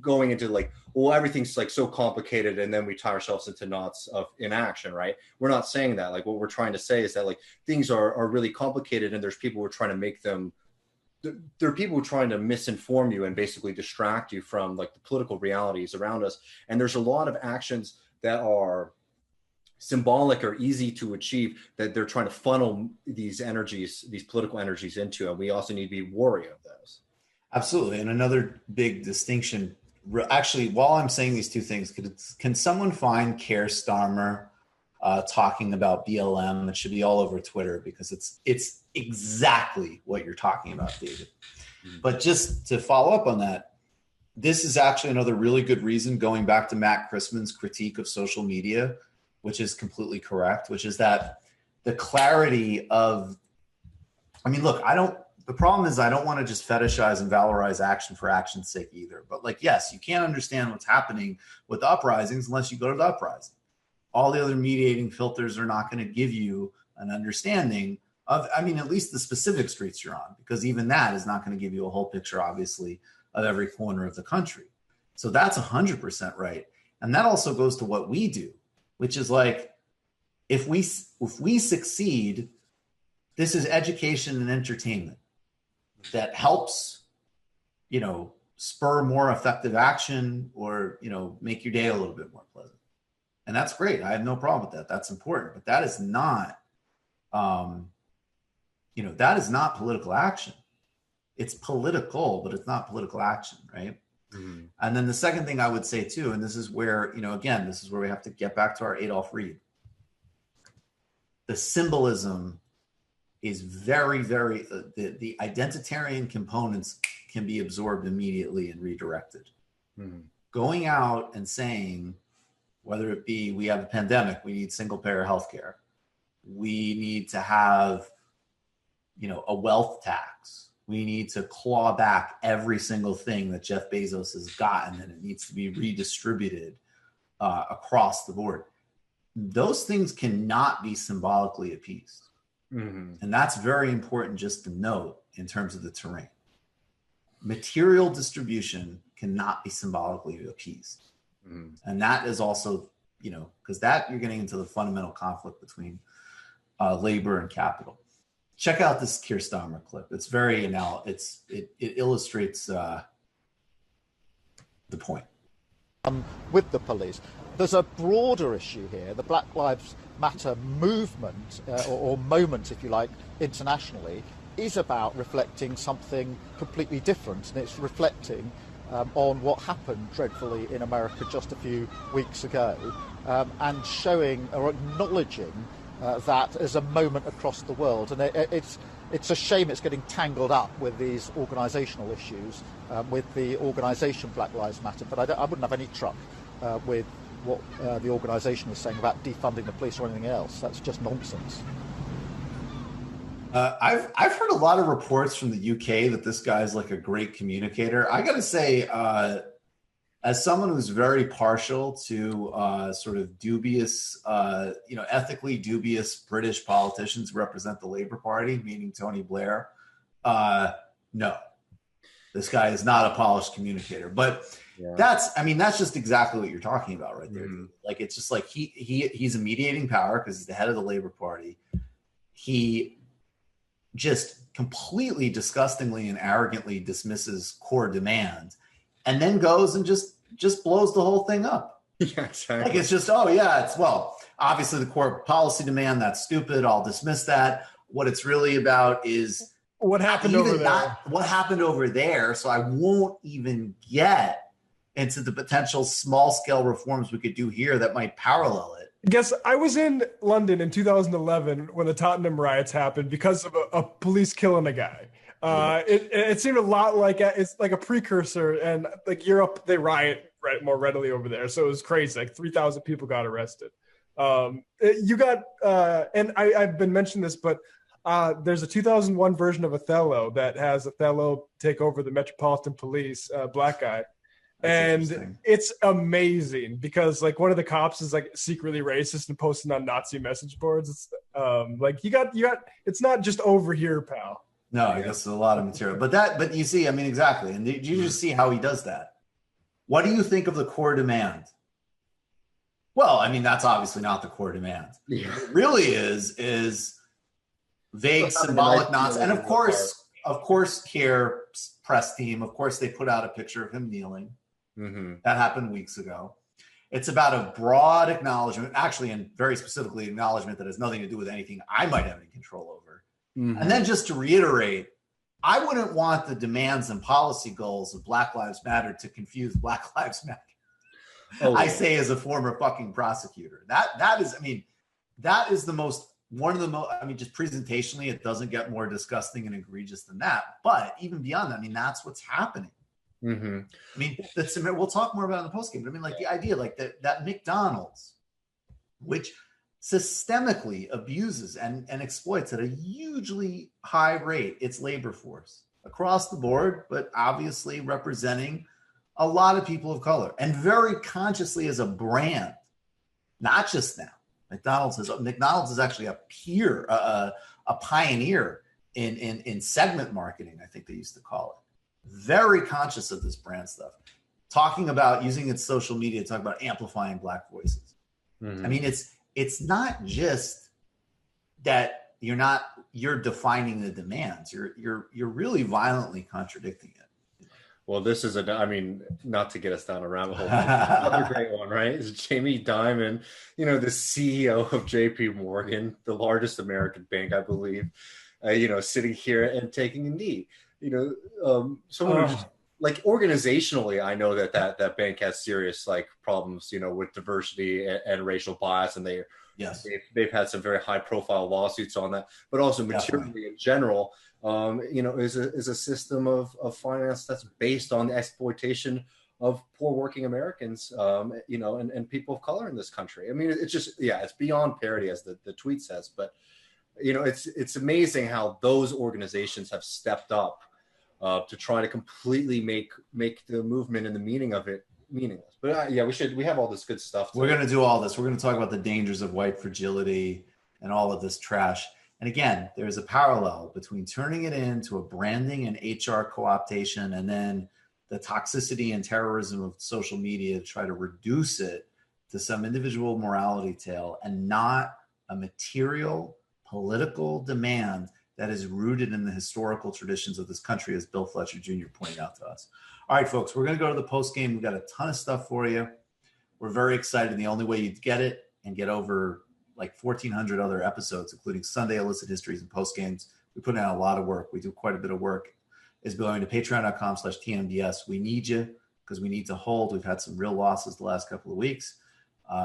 going into well, everything's so complicated, and then we tie ourselves into knots of inaction, right? We're not saying that. What we're trying to say is that things are really complicated, and there's people who are trying to make them. There are people who are trying to misinform you and basically distract you from the political realities around us. And there's a lot of actions that are symbolic or easy to achieve that they're trying to funnel these political energies into, and we also need to be wary of those. Absolutely. And another big distinction, actually, while I'm saying these two things, can someone find Keir Starmer talking about BLM? It should be all over Twitter, because it's exactly what you're talking about, David. Mm-hmm. But just to follow up on that, this is actually another really good reason, going back to Matt Christman's critique of social media, which is completely correct, which is that the clarity of, look, the problem is I don't want to just fetishize and valorize action for action's sake either. But yes, you can't understand what's happening with the uprisings unless you go to the uprising. All the other mediating filters are not going to give you an understanding of, at least the specific streets you're on, because even that is not going to give you a whole picture, obviously, of every corner of the country. So that's 100% right. And that also goes to what we do, which is if we succeed, this is education and entertainment that helps, spur more effective action or, make your day a little bit more pleasant. And that's great. I have no problem with that. That's important. But that is not, that is not political action. It's political, but it's not political action, right? Mm-hmm. And then the second thing I would say too, and this is where, again, this is where we have to get back to our Adolf Reed. The symbolism is very, very, the identitarian components can be absorbed immediately and redirected. Mm-hmm. Going out and saying, whether it be we have a pandemic, we need single payer healthcare, we need to have, a wealth tax, we need to claw back every single thing that Jeff Bezos has gotten, and it needs to be redistributed across the board. Those things cannot be symbolically appeased. Mm-hmm. And that's very important just to note in terms of the terrain. Material distribution cannot be symbolically appeased. Mm-hmm. And that is also, because that you're getting into the fundamental conflict between labor and capital. Check out this Keir Starmer clip. It's very it illustrates the point. With the police. There's a broader issue here. The Black Lives Matter movement, or moment, if you like, internationally, is about reflecting something completely different. And it's reflecting on what happened dreadfully in America just a few weeks ago, and showing or acknowledging that as a moment across the world. And it's a shame it's getting tangled up with these organisational issues, with the organisation Black Lives Matter. But I wouldn't have any truck with what the organisation is saying about defunding the police or anything else. That's just nonsense. I've heard a lot of reports from the UK that this guy's like a great communicator. I got to say, as someone who's very partial to sort of dubious, ethically dubious British politicians who represent the Labour Party, meaning Tony Blair, no, this guy is not a polished communicator. But that's just exactly what you're talking about right there. Mm-hmm. Like, it's just like he's a mediating power because he's the head of the Labour Party. He just completely disgustingly and arrogantly dismisses core demand and then goes and just blows the whole thing up. Yeah, exactly. Like, it's just, obviously the core policy demand, that's stupid. I'll dismiss that. What it's really about is what happened over there. What happened over there. So I won't even get into the potential small scale reforms we could do here that might parallel it. Guess I was in London in 2011 when the Tottenham riots happened because of a police killing a guy. It seemed a lot like it's like a precursor, and like Europe, they riot more readily over there. So it was crazy. Like 3,000 people got arrested. You got, and I've been mentioning this, but there's a 2001 version of Othello that has Othello take over the Metropolitan Police, black guy. And it's amazing because like one of the cops is like secretly racist and posting on Nazi message boards. It's like you got it's not just over here, pal. No, I guess there's a lot of material. But you see, I mean, exactly. And you just see how he does that. What do you think of the core demand? Well, I mean, that's obviously not the core demand. Yeah. What it really is vague, symbolic nonsense. And of course, here, press team, of course, they put out a picture of him kneeling. Mm-hmm. That happened weeks ago. It's about a broad acknowledgement, actually, and very specifically acknowledgement that has nothing to do with anything I might have any control over. Mm-hmm. And then just to reiterate, I wouldn't want the demands and policy goals of Black Lives Matter to confuse Black Lives Matter. Oh, I say as a former fucking prosecutor. That is the most, one of the most, I mean, just presentationally, it doesn't get more disgusting and egregious than that. But even beyond that, I mean, that's what's happening. Mm-hmm. I mean, we'll talk more about it in the postgame, but I mean, like the idea, like that McDonald's, which systemically abuses and exploits at a hugely high rate its labor force across the board, but obviously representing a lot of people of color and very consciously as a brand, not just now. McDonald's is actually a peer, a pioneer in segment marketing, I think they used to call it. Very conscious of this brand stuff, talking about using its social media to talk about amplifying Black voices. Mm-hmm. I mean, it's not just that you're defining the demands. You're really violently contradicting it. Well, this is not to get us down a rabbit hole. Another great one, right? Is Jamie Dimon, the CEO of JP Morgan, the largest American bank, I believe, sitting here and taking a knee. Someone who just, like, organizationally, I know that bank has serious like problems, with diversity and racial bias, and they've had some very high profile lawsuits on that, but also materially in general, is a system of finance that's based on the exploitation of poor working Americans, and people of color in this country. I mean, it's just, it's beyond parody, as the tweet says, but it's amazing how those organizations have stepped up to try to completely make the movement and the meaning of it meaningless. But we have all this good stuff. We're going to do all this. We're going to talk about the dangers of white fragility and all of this trash. And again, there's a parallel between turning it into a branding and HR co-optation, and then the toxicity and terrorism of social media to try to reduce it to some individual morality tale and not a material political demand that is rooted in the historical traditions of this country, as Bill Fletcher Jr. pointed out to us. All right, folks, we're going to go to the post game. We've got a ton of stuff for you. We're very excited. The only way you get it and get over like 1,400 other episodes, including Sunday Illicit Histories and post games, we put in a lot of work. We do quite a bit of work, is going to patreon.com/TMBS. We need you because we need to hold. We've had some real losses the last couple of weeks.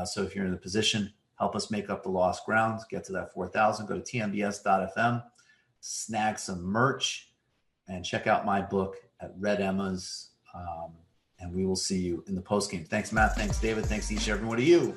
So if you're in the position, help us make up the lost ground, get to that 4,000. Go to tmbs.fm. snag some merch, and check out my book at Red Emma's. And we will see you in the postgame. Thanks, Matt. Thanks, David. Thanks, each and every one of you.